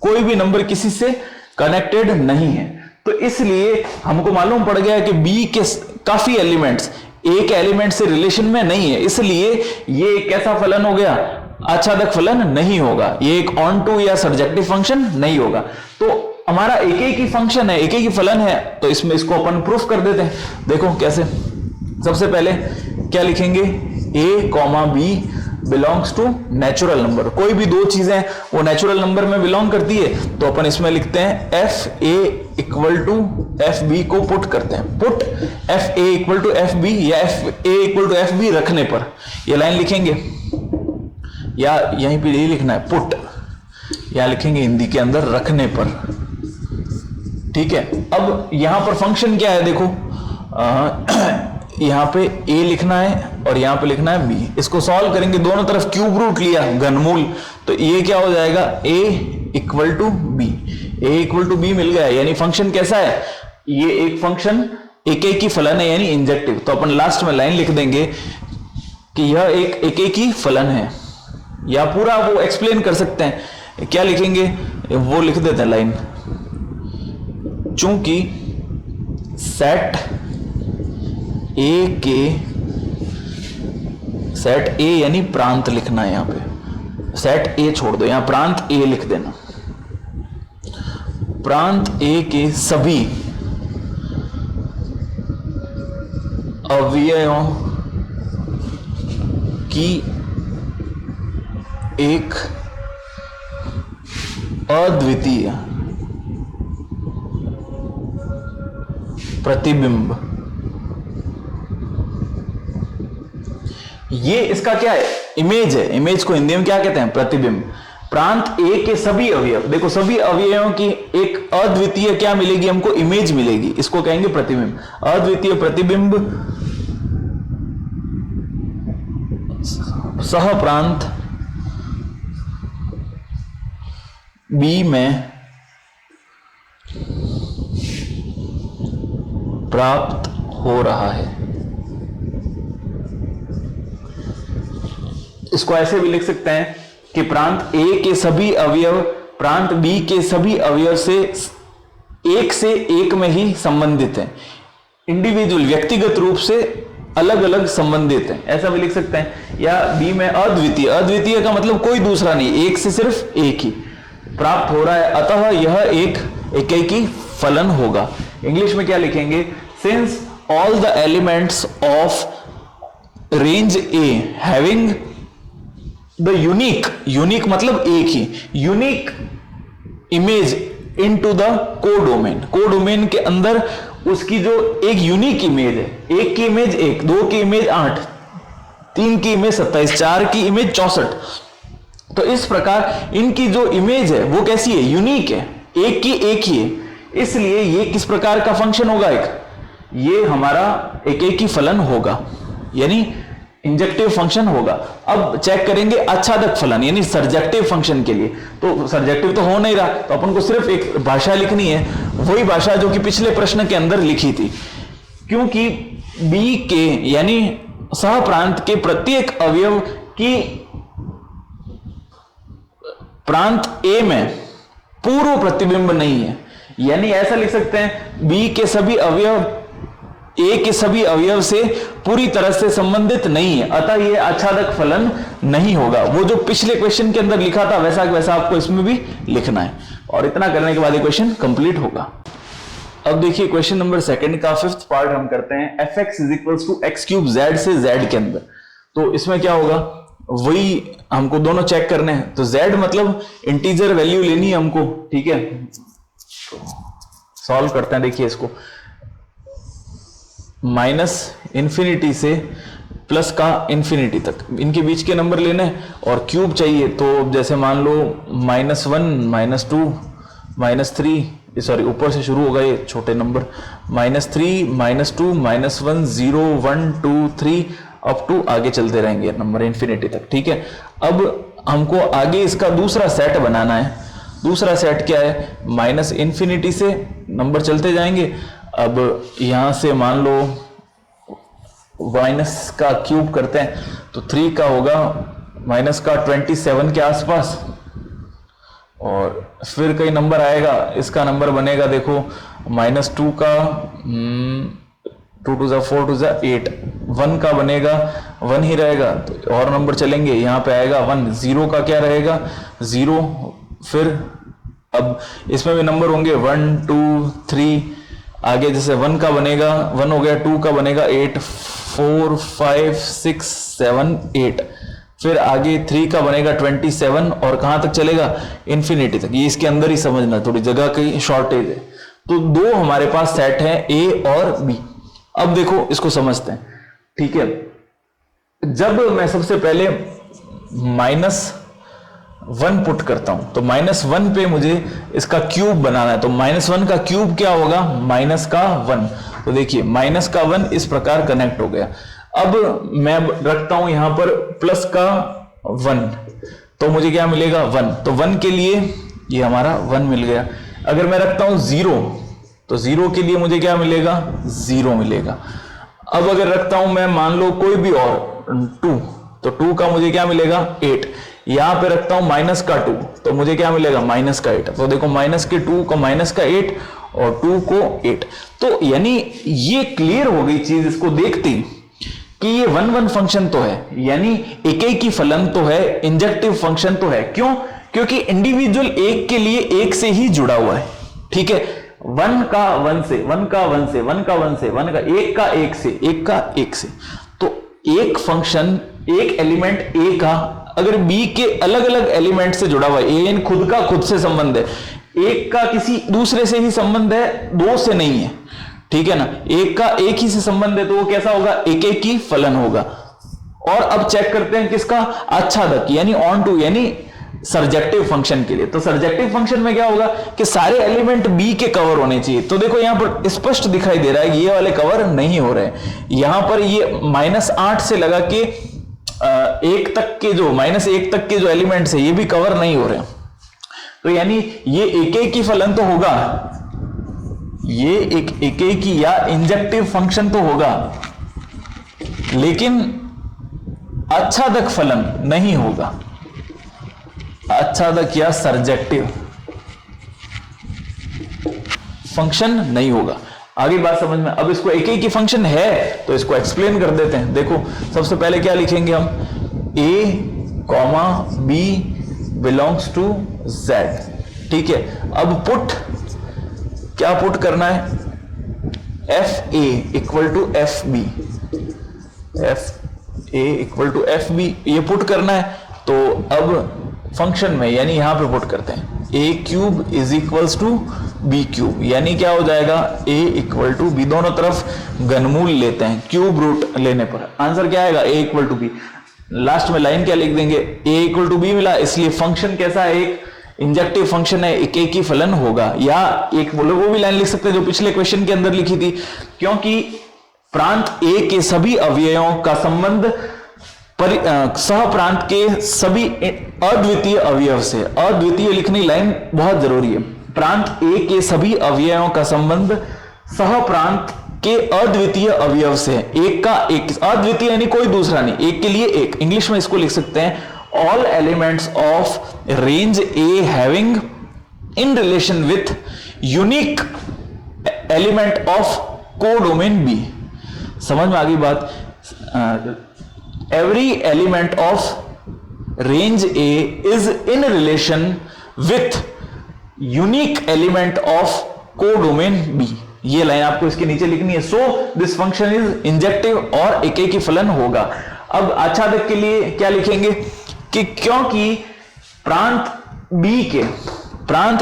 कोई भी नंबर किसी से कनेक्टेड नहीं है। तो इसलिए हमको मालूम पड़ गया कि बी के काफी एलिमेंट्स एक एलिमेंट से रिलेशन में नहीं है, इसलिए ये एक कैसा फलन हो गया, आच्छादक फलन नहीं होगा, ये एक ऑन टू या सर्जेक्टिव फंक्शन नहीं होगा। तो हमारा एक एक ही फंक्शन है, एक एक ही फलन है, तो इसमें इसको अपन प्रूफ कर देते हैं। देखो कैसे, सबसे पहले क्या लिखेंगे, a comma B belongs to natural number, कोई भी दो चीजें वो नेचुरल नंबर में बिलोंग करती है, तो अपन इसमें लिखते हैं F A equal to F B को पुट करते हैं, put F A equal to F B या F A equal to F B रखने पर, ये लाइन लिखेंगे या यहीं पे यही लिखना है पुट, या लिखेंगे हिंदी के अंदर रखने पर, ठीक है। अब यहां पर फंक्शन क्या है, देखो यहां पे a लिखना है और यहां पे लिखना है b, इसको सॉल्व करेंगे, दोनों तरफ क्यूब रूट लिया घनमूल, तो ये क्या हो जाएगा a equal to B, a equal to B मिल गया, यानी फंक्शन कैसा है, ये एक फंक्शन एकेकी फलन है यानी इंजेक्टिव, तो अपन लास्ट में लाइन लिख देंगे कि यह एक एकेकी फलन है, या पूरा वो एक्सप्लेन कर सकते हैं। क्या लिखेंगे वो लिख देते हैं लाइन, चूंकि सेट ए यानी प्रांत लिखना है, यहां पे सेट ए छोड़ दो, यहां प्रांत ए लिख देना। प्रांत ए के सभी अवयवों की एक अद्वितीय प्रतिबिंब, ये इसका क्या है, इमेज है। इमेज को हिंदी में क्या कहते हैं, प्रतिबिंब। प्रांत ए के सभी अवयव, देखो सभी अवयवों की एक अद्वितीय क्या मिलेगी हमको, इमेज मिलेगी, इसको कहेंगे प्रतिबिंब। अद्वितीय प्रतिबिंब सह प्रांत बी में प्राप्त हो रहा है। इसको ऐसे भी लिख सकते हैं कि प्रांत ए के सभी अवयव प्रांत बी के सभी अवयव से एक में ही संबंधित हैं, इंडिविजुअल व्यक्तिगत रूप से अलग अलग संबंधित हैं, ऐसा भी लिख सकते हैं। या बी में अद्वितीय, अद्वितीय का मतलब कोई दूसरा नहीं, एक से सिर्फ एक ही प्राप्त हो रहा है, अतः यह एक एकेकी फलन होगा। इंग्लिश में क्या लिखेंगे, since all the elements of range A having the unique मतलब एक ही unique image into the codomain, codomain के अंदर उसकी जो एक यूनिक इमेज है, एक की इमेज 1, 2 की इमेज 8, 3 की इमेज 27, 4 की इमेज 64, तो इस प्रकार इनकी जो इमेज है वो कैसी है, यूनिक है, एक की एक ही है। इसलिए ये किस प्रकार का फंक्शन होगा, ये हमारा एकेकी फलन होगा, यानी इंजेक्टिव फंक्शन होगा। अब चेक करेंगे आच्छादक फलन यानी सर्जेक्टिव फंक्शन के लिए, तो सर्जेक्टिव तो हो नहीं रहा, तो अपन को सिर्फ एक भाषा लिखनी है, वही भाषा जो कि पिछले प्रश्न के अंदर लिखी थी। क्योंकि बी के यानी सह प्रांत के प्रत्येक अवयव की प्रांत ए में पूर्व प्रतिबिंब नहीं है, यानी ऐसा लिख सकते हैं बी के सभी अवयव ए के सभी अवयव से पूरी तरह से संबंधित नहीं है, अतः यह आच्छादक फलन नहीं होगा। वो जो पिछले क्वेश्चन के अंदर लिखा था वैसा वैसा आपको इसमें भी लिखना है, और इतना करने के बाद ये क्वेश्चन कंप्लीट होगा। अब देखिए क्वेश्चन नंबर 2 का 5th पार्ट हम करते हैं, fx = x³ z से z के अंदर। तो इसमें क्या होगा, वही हमको दोनों चेक करने हैं। तो z मतलब इंटीजर वैल्यू लेनी है हमको, ठीक है। तो सॉल्व करते हैं, देखिए इसको -∞ से प्लस का ∞ तक इनके बीच के नंबर लेने हैं, और क्यूब चाहिए। तो जैसे मान लो -1 -2 -3, सॉरी ऊपर से शुरू होगा ये छोटे नंबर, -3 -2 -1 0 1 2 3 अप टू आगे चलते रहेंगे नंबर ∞ तक, ठीक है। अब हमको आगे इसका दूसरा सेट बनाना है। दूसरा सेट क्या है, -∞ से नंबर चलते जाएंगे। अब यहां से मान लो माइनस का क्यूब करते हैं तो 3 का होगा माइनस का 27 के आसपास, और फिर कई नंबर आएगा, इसका नंबर बनेगा देखो -2 का 2 2 4 2 8, 1 का बनेगा 1 ही रहेगा, तो और नंबर चलेंगे, यहाँ पे आएगा 1, 0 का क्या रहेगा 0, फिर अब इसमें भी नंबर होंगे 1 2 3, आगे जैसे 1 का बनेगा 1 हो गया, 2 का बनेगा 8, 4 5 6 7 8, फिर आगे 3 का बनेगा 27, और कहां तक चलेगा ∞ तक। ये इसके अंदर ही समझना, थोड़ी जगह की शॉर्टेज है। तो दो हमारे पास सेट है A और B। अब देखो इसको समझते हैं, ठीक है। जब मैं सबसे पहले -1 पुट करता हूं तो -1 पे मुझे इसका क्यूब बनाना है, तो -1 का क्यूब क्या होगा, -1। तो देखिए -1 इस प्रकार कनेक्ट हो गया। अब मैं रखता हूं यहां पर +1, तो मुझे क्या मिलेगा 1, तो 1 के लिए ये हमारा 1 मिल गया। अगर मैं रखता हूं 0, तो 0 के लिए मुझे क्या मिलेगा, 0 मिलेगा। अब अगर रखता हूं मैं मान लो कोई भी और 2, तो 2 का मुझे क्या मिलेगा 8। यहां पे रखता हूं माइनस का 2, तो मुझे क्या मिलेगा माइनस का 8। तो देखो माइनस के 2 को माइनस का 8 और 2 को 8। तो यानी ये क्लियर हो गई चीज इसको देखती कि ये 1 1 फंक्शन तो है, यानी एक ही फलन तो है, इंजेक्टिव फंक्शन तो है। क्यों? क्योंकि इंडिविजुअल एक के लिए एक से ही जुड़ा हुआ है। ठीक है, 1 का 1 से, 1 का 1 से, 1 का 1 से, 1 का 1 का 1 से, 1 का 1 से। तो एक फंक्शन, एक एलिमेंट ए का अगर बी के अलग अलग एलिमेंट से जुड़ा हुआ है, ए खुद का खुद से संबंध है, एक का किसी दूसरे से ही संबंध है, दो से नहीं है। ठीक है ना, एक का एक ही से संबंध है, तो वो कैसा होगा, एक ही फलन होगा। और अब चेक करते हैं किसका, आच्छादक यानी ऑन टू यानी सर्जेक्टिव फंक्शन के लिए। तो सर्जेक्टिव फंक्शन में क्या होगा कि सारे एलिमेंट बी के कवर होने चाहिए। तो देखो यहां पर स्पष्ट दिखाई दे रहा है ये वाले कवर नहीं हो रहे। यहां पर ये -8 से लगा के 1 तक के जो -1 तक के जो एलिमेंट्स है ये भी कवर नहीं हो रहे। तो यानी ये एक ही फलन तो होगा, ये एक ही या इंजेक्टिव फंक्शन तो होगा, लेकिन आच्छादक फलन नहीं होगा, आच्छादक या सर्जेक्टिव फंक्शन नहीं होगा। आगे बात समझ में। अब इसको एक ही फंक्शन है तो इसको एक्सप्लेन कर देते हैं। देखो सबसे पहले क्या लिखेंगे हम, a, b belongs to z। ठीक है, अब पुट क्या पुट करना है, fa equal to fb, fa equal to fb ये पुट करना है। तो अब फंक्शन में यानी यहां पे पुट करते हैं a cube is equals to b cube, यानी क्या हो जाएगा a इक्वल टू b, दोनों तरफ घनमूल लेते हैं, क्यूब रूट लेने पर आंसर क्या आएगा a equal to b। Last में लाइन क्या लिख देंगे, a इक्वल टू b मिला, इसलिए फंक्शन कैसा है, एक इंजेक्टिव फंक्शन है, एक ही फलन होगा। या एक वो भी लाइन लिख सकते हैं जो पिछले क्वेश्चन के अंदर लिखी थी, क्योंकि प्रांत a के सभी अवयवों का संबंध सह प्रांत के सभी अद्वितीय अवयव से। अद्वितीय लिखनी लाइन बहुत जरूरी है। प्रांत ए के सभी अवयवों का संबंध सह प्रांत के अद्वितीय अवयव से। एक का एक, अद्वितीय यानी कोई दूसरा नहीं, एक के लिए एक। इंग्लिश में इसको लिख सकते हैं, all elements of range A having in relation with unique element of codomain B. समझ में आ गई बात। Every element of range A is in relation with unique element of codomain B। ये लाइन आपको इसके नीचे लिखनी है। So this function is injective और एक ही फलन होगा। अब आच्छादक के लिए क्या लिखेंगे कि क्योंकि प्रांत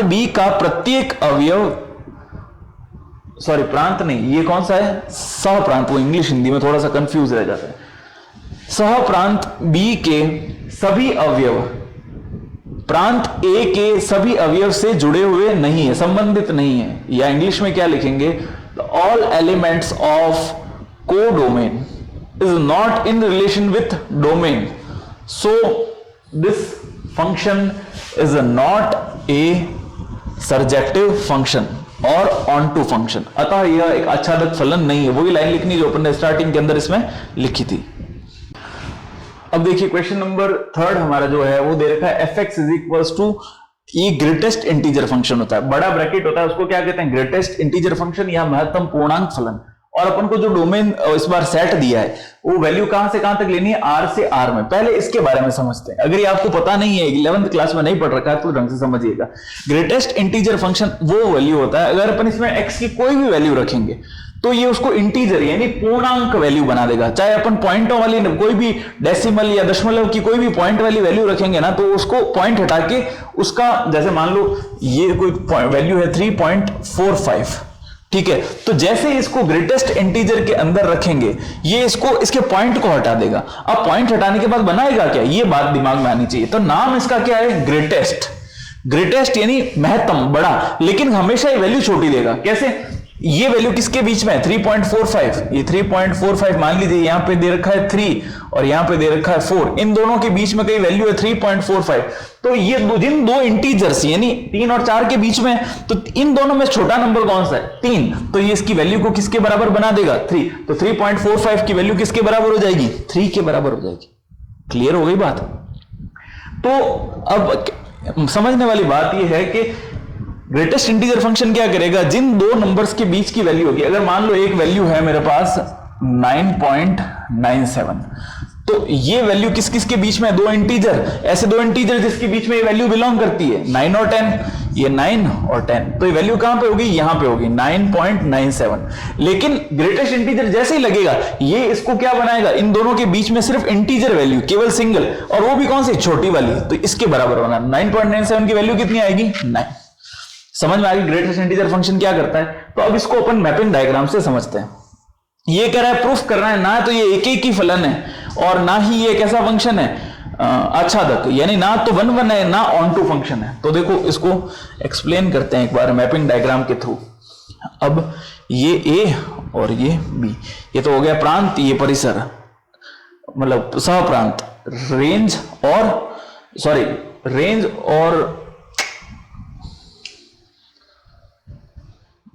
B का प्रत्येक अवयव, सॉरी प्रांत नहीं, ये कौन सा है, सह प्रांत, वो इंग्लिश हिंदी में थोड़ा सा कंफ्यूज रह जाता है। सह प्रांत B के सभी अवयव प्रांत A के सभी अवयव से जुड़े हुए नहीं है, संबंधित नहीं है। या इंग्लिश में क्या लिखेंगे, all elements of codomain is not in relation with domain, so this function is not A surjective function और ऑन टू फंक्शन। अतः यह एक आच्छादक फलन नहीं है। वही लाइन लिखनी जो अपन ने स्टार्टिंग के अंदर इसमें लिखी थी। अब देखिए क्वेश्चन नंबर 3 हमारा जो है वो दे रखा है fx इज इक्वल्स टू, ये ग्रेटेस्ट इंटीजर फंक्शन होता है, बड़ा ब्रैकेट होता है, उसको क्या कहते हैं, ग्रेटेस्ट इंटीजर फंक्शन या महत्तम पूर्णांक फलन। और अपन को जो डोमेन इस बार सेट दिया है वो वैल्यू कहां से कहां तक लेनी है, r से r में। पहले इसके बारे में समझते हैं। अगर ये आपको पता नहीं है, 11th क्लास में नहीं पढ़ रखा है, तो ढंग से समझिएगा। ग्रेटेस्ट इंटीजर फंक्शन वो वैल्यू होता है, अगर अपन इसमें x की कोई भी वैल्यू रखेंगे तो ये उसको इंटीजर यानी पूर्णांक वैल्यू बना देगा। चाहे अपन पॉइंटों वाली कोई भी डेसिमल या दशमलव की कोई भी पॉइंट वाली वैल्यू रखेंगे ना, तो उसको पॉइंट हटा के उसका, जैसे मान लो ये कोई वैल्यू है 3.45, ठीक है, तो जैसे इसको ग्रेटेस्ट इंटीजर के अंदर रखेंगे ये इसको इसके पॉइंट को हटा देगा। अब पॉइंट हटाने के बाद बनाएगा क्या, ये बात दिमाग में आनी चाहिए। तो नाम इसका क्या है, ग्रेटेस्ट। ग्रेटेस्ट यानी महत्तम, बड़ा, लेकिन हमेशा ये वैल्यू छोटी देगा। कैसे, ये वैल्यू किसके बीच में है 3.45, ये 3.45 मान लीजिए, यहां पे दे रखा है 3 और यहां पे दे रखा है 4, इन दोनों के बीच में कई वैल्यू है 3.45। तो ये जिन दो इंटीजर्स यानी 3 और 4 के बीच में, तो इन दोनों में छोटा नंबर कौन सा है 3, तो ये इसकी वैल्यू को किसके बराबर बना देगा 3, तो 3.45 की वैल्यू किसके बराबर हो जाएगी 3 के बराबर हो जाएगी। क्लियर हो गई बात। तो अब समझने वाली बात यह है कि ग्रेटेस्ट इंटीजर फंक्शन क्या करेगा, जिन दो नंबर्स के बीच की वैल्यू होगी, अगर मान लो एक वैल्यू है मेरे पास 9.97, तो ये वैल्यू किस किस के बीच में, दो इंटीजर, ऐसे दो इंटीजर जिसके बीच में ये वैल्यू बिलोंग करती है 9 और 10, ये 9 और 10, तो ये वैल्यू कहां पे होगी, यहां पे होगी 9.97। लेकिन ग्रेटेस्ट इंटीजर जैसे ही लगेगा ये इसको क्या बनाएगा, इन दोनों के बीच में सिर्फ इंटीजर वैल्यू, केवल सिंगल, और वो भी कौन सी, छोटी वाली, तो इसके बराबर होना 9.97 की वैल्यू कितनी आएगी 9। समझ में आ गई ग्रेटेस्ट इंटीजर फंक्शन क्या करता है। तो अब इसको अपन मैपिंग डायग्राम से समझते हैं। ये कह रहा है प्रूफ करना है, ना तो ये एक एक ही फलन है और ना ही ये कैसा फंक्शन है आच्छादक, यानी ना तो 1 1 है ना ऑन टू फंक्शन है। तो देखो इसको एक्सप्लेन करते हैं एक बार मैपिंग डायग्राम के थ्रू। अब ये ए और ये बी, ये तो हो गया प्रांत, ये परिसर मतलब सह प्रांत, रेंज और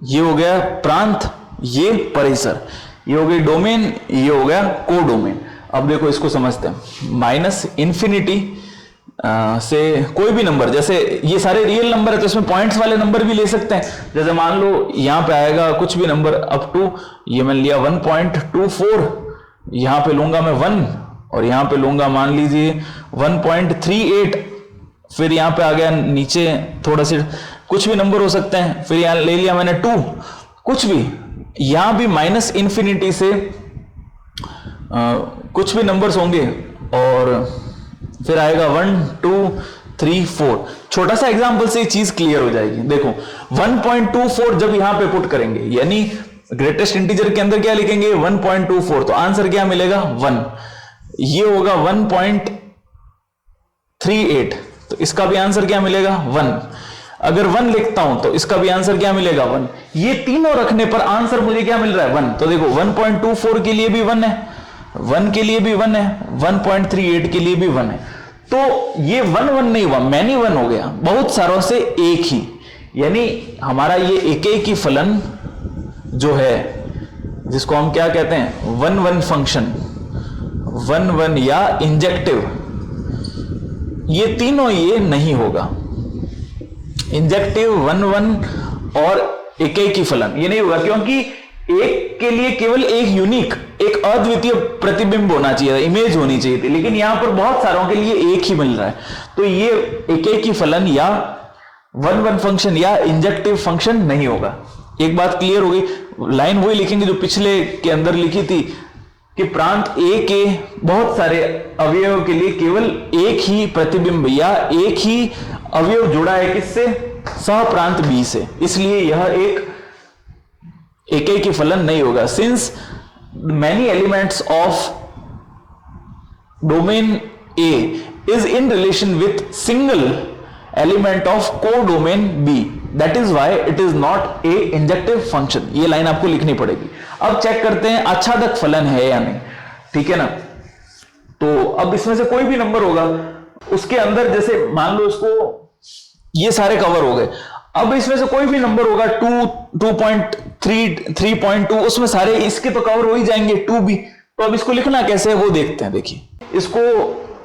ये हो गया प्रांत, ये परिसर, ये हो गई डोमेन, ये हो गया कोडोमेन। अब देखो इसको समझते हैं। माइनस इंफिनिटी से कोई भी नंबर, जैसे ये सारे रियल नंबर है तो इसमें पॉइंट्स वाले नंबर भी ले सकते हैं। जैसे मान लो यहां पे आएगा कुछ भी नंबर अप टू, ये मैंने लिया 1.24, यहां पे लूंगा मैं 1 और यहां पे लूंगा मान लीजिए 1.38, फिर यहां पे आ गया नीचे थोड़ा सा कुछ भी नंबर हो सकते हैं, फिर यहां ले लिया मैंने 2, कुछ भी, यहां भी माइनस इंफिनिटी से कुछ भी नंबर्स होंगे और फिर आएगा 1 2 3 4। छोटा सा एग्जांपल से चीज क्लियर हो जाएगी। देखो 1.24 जब यहां पे पुट करेंगे, यानी ग्रेटेस्ट इंटीजर के अंदर क्या लिखेंगे 1.24, तो आंसर क्या मिलेगा 1। ये होगा 1.38, तो इसका भी आंसर क्या मिलेगा 1। अगर 1 लिखता हूं तो इसका भी आंसर क्या मिलेगा 1। ये तीनों रखने पर आंसर मुझे क्या मिल रहा है 1। तो देखो 1.24 के लिए भी 1 है, 1 के लिए भी 1 है, 1.38 के लिए भी 1 है। तो ये 1 1 नहीं हुआ, मैनी 1 हो गया, बहुत सारों से एक ही, यानी हमारा ये एक ही फलन जो है जिसको हम क्या कहते हैं 1 1 फंक्शन, 1 1 या इंजेक्टिव, ये तीनों ये नहीं होगा। इंजेक्टिव 1 1 और एक ही फलन ये नहीं होगा, क्योंकि एक के लिए केवल एक यूनिक, एक अद्वितीय प्रतिबिंब होना चाहिए, इमेज होनी चाहिए थी, लेकिन यहां पर बहुत सारों के लिए एक ही मिल रहा है। तो ये एक ही फलन या 1 1 फंक्शन या इंजेक्टिव फंक्शन नहीं होगा। एक बात क्लियर हो गई। लाइन वही लिखेंगे जो पिछले के अंदर लिखी थी कि प्रांत ए के बहुत सारे अवयवों के लिए केवल एक ही प्रतिबिंब या एक ही अवयव जुड़ा है किससे, सह प्रांत बी से, इसलिए यह एक ही फलन नहीं होगा। Since many elements of domain A is in relation with single element of codomain B, that is why it is not a injective function. ये लाइन आपको लिखनी पड़ेगी। अब चेक करते हैं आच्छादक फलन है या नहीं, ठीक है ना। तो अब इसमें से कोई भी नंबर होगा, उसके अंदर जैसे मान लो इसको ये सारे कवर हो गए, अब इसमें से कोई भी नंबर होगा 2 2.3 3.2, उसमें सारे इसके तो कवर हो ही जाएंगे, 2 भी। तो अब इसको लिखना कैसे है वो देखते हैं। देखिए इसको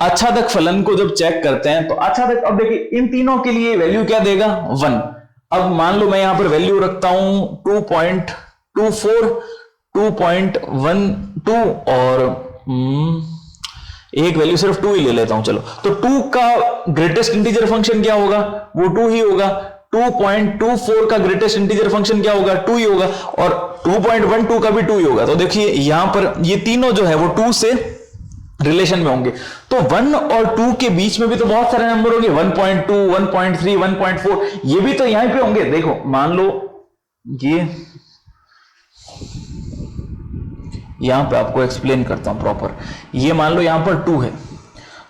आच्छादक फलन को जब चेक करते हैं तो आच्छादक, अब देखिए इन तीनों के लिए वैल्यू क्या देगा 1। अब मान लो मैं यहां पर वैल्यू रखता हूं 2.24 2.12 और एक वैल्यू सिर्फ 2 ही ले लेता हूं, चलो। तो 2 का ग्रेटेस्ट इंटीजर फंक्शन क्या होगा, वो 2 ही होगा। 2.24 का ग्रेटेस्ट इंटीजर फंक्शन क्या होगा, 2 ही होगा, और 2.12 का भी 2 ही होगा। तो देखिए यहां पर ये तीनों जो है वो 2 से रिलेशन में होंगे। तो 1 और 2 के बीच में भी तो बहुत सारे नंबर होंगे, 1.2 1.3 1.4, ये भी तो यहां पे होंगे। देखो मान लो ये यहां पे आपको एक्सप्लेन करता हूं प्रॉपर। ये मान लो यहां पर 2 है,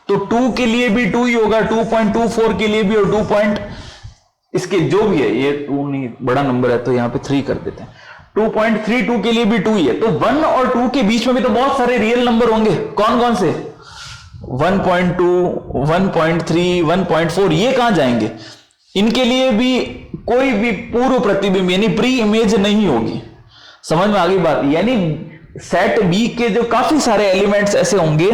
तो 2 के लिए भी 2 ही होगा, 2.24 के लिए भी, और 2. इसके जो भी है, ये 2 नहीं बड़ा नंबर है तो यहां पे 3 कर देते हैं। 2.32 के लिए भी 2 ही है, तो 1 और 2 के बीच में भी तो बहुत सारे रियल नंबर होंगे। कौन कौन से? 1.2, 1.3, 1.4, ये कहां जाएंगे? इनके लिए भी कोई भी पूर्व प्रतिबिंब यानी प्री इमेज नहीं होगी। समझ में आ गई बात? यानी सेट बी के जो काफी सारे एलिमेंट्स ऐसे होंगे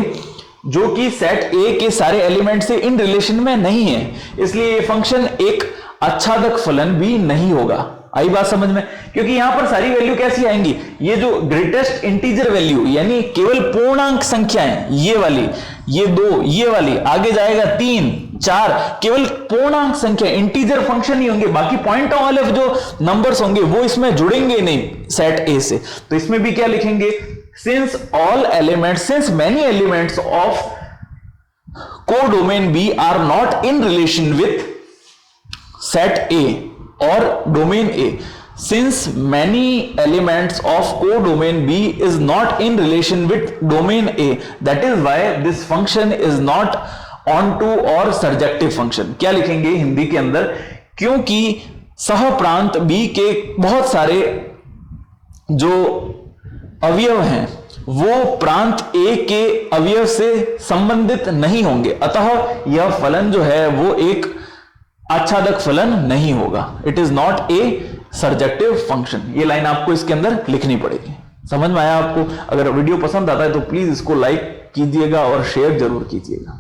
जो कि सेट ए के सारे एलिमेंट से इन रिलेशन में नहीं है, इसलिए ये फंक्शन एक आच्छादक फलन भी नहीं होगा। आई बात समझ में? क्योंकि यहां पर सारी वैल्यू कैसी आएंगी? ये जो ग्रेटेस्ट इंटीजर वैल्यू यानी केवल पूर्णांक संख्याएं, ये वाली, ये 2, ये वाली, आगे जाएगा 3, 4, केवल पूर्णांक संख्या इंटीजर फंक्शन ही होंगे। बाकी पॉइंट वाले जो नंबर्स होंगे वो इसमें जुड़ेंगे नहीं सेट ए से। तो इसमें भी क्या लिखेंगे? Since all elements, since many elements of codomain B are not in relation with set A or domain A, since many elements of codomain B is not in relation with domain A, that is why this function is not onto or surjective function। क्या लिखेंगे हिंदी के अंदर? क्योंकि सहप्रांत B के बहुत सारे जो अवयव हैं वो प्रांत A के अवयव से संबंधित नहीं होंगे, अतः यह फलन जो है वो एक आच्छादक फलन नहीं होगा। It is not A surjective function. ये लाइन आपको इसके अंदर लिखनी पड़ेगी। समझ में आया आपको? अगर वीडियो पसंद आता है तो प्लीज इसको लाइक कीजिएगा और शेयर जरूर कीजिएगा।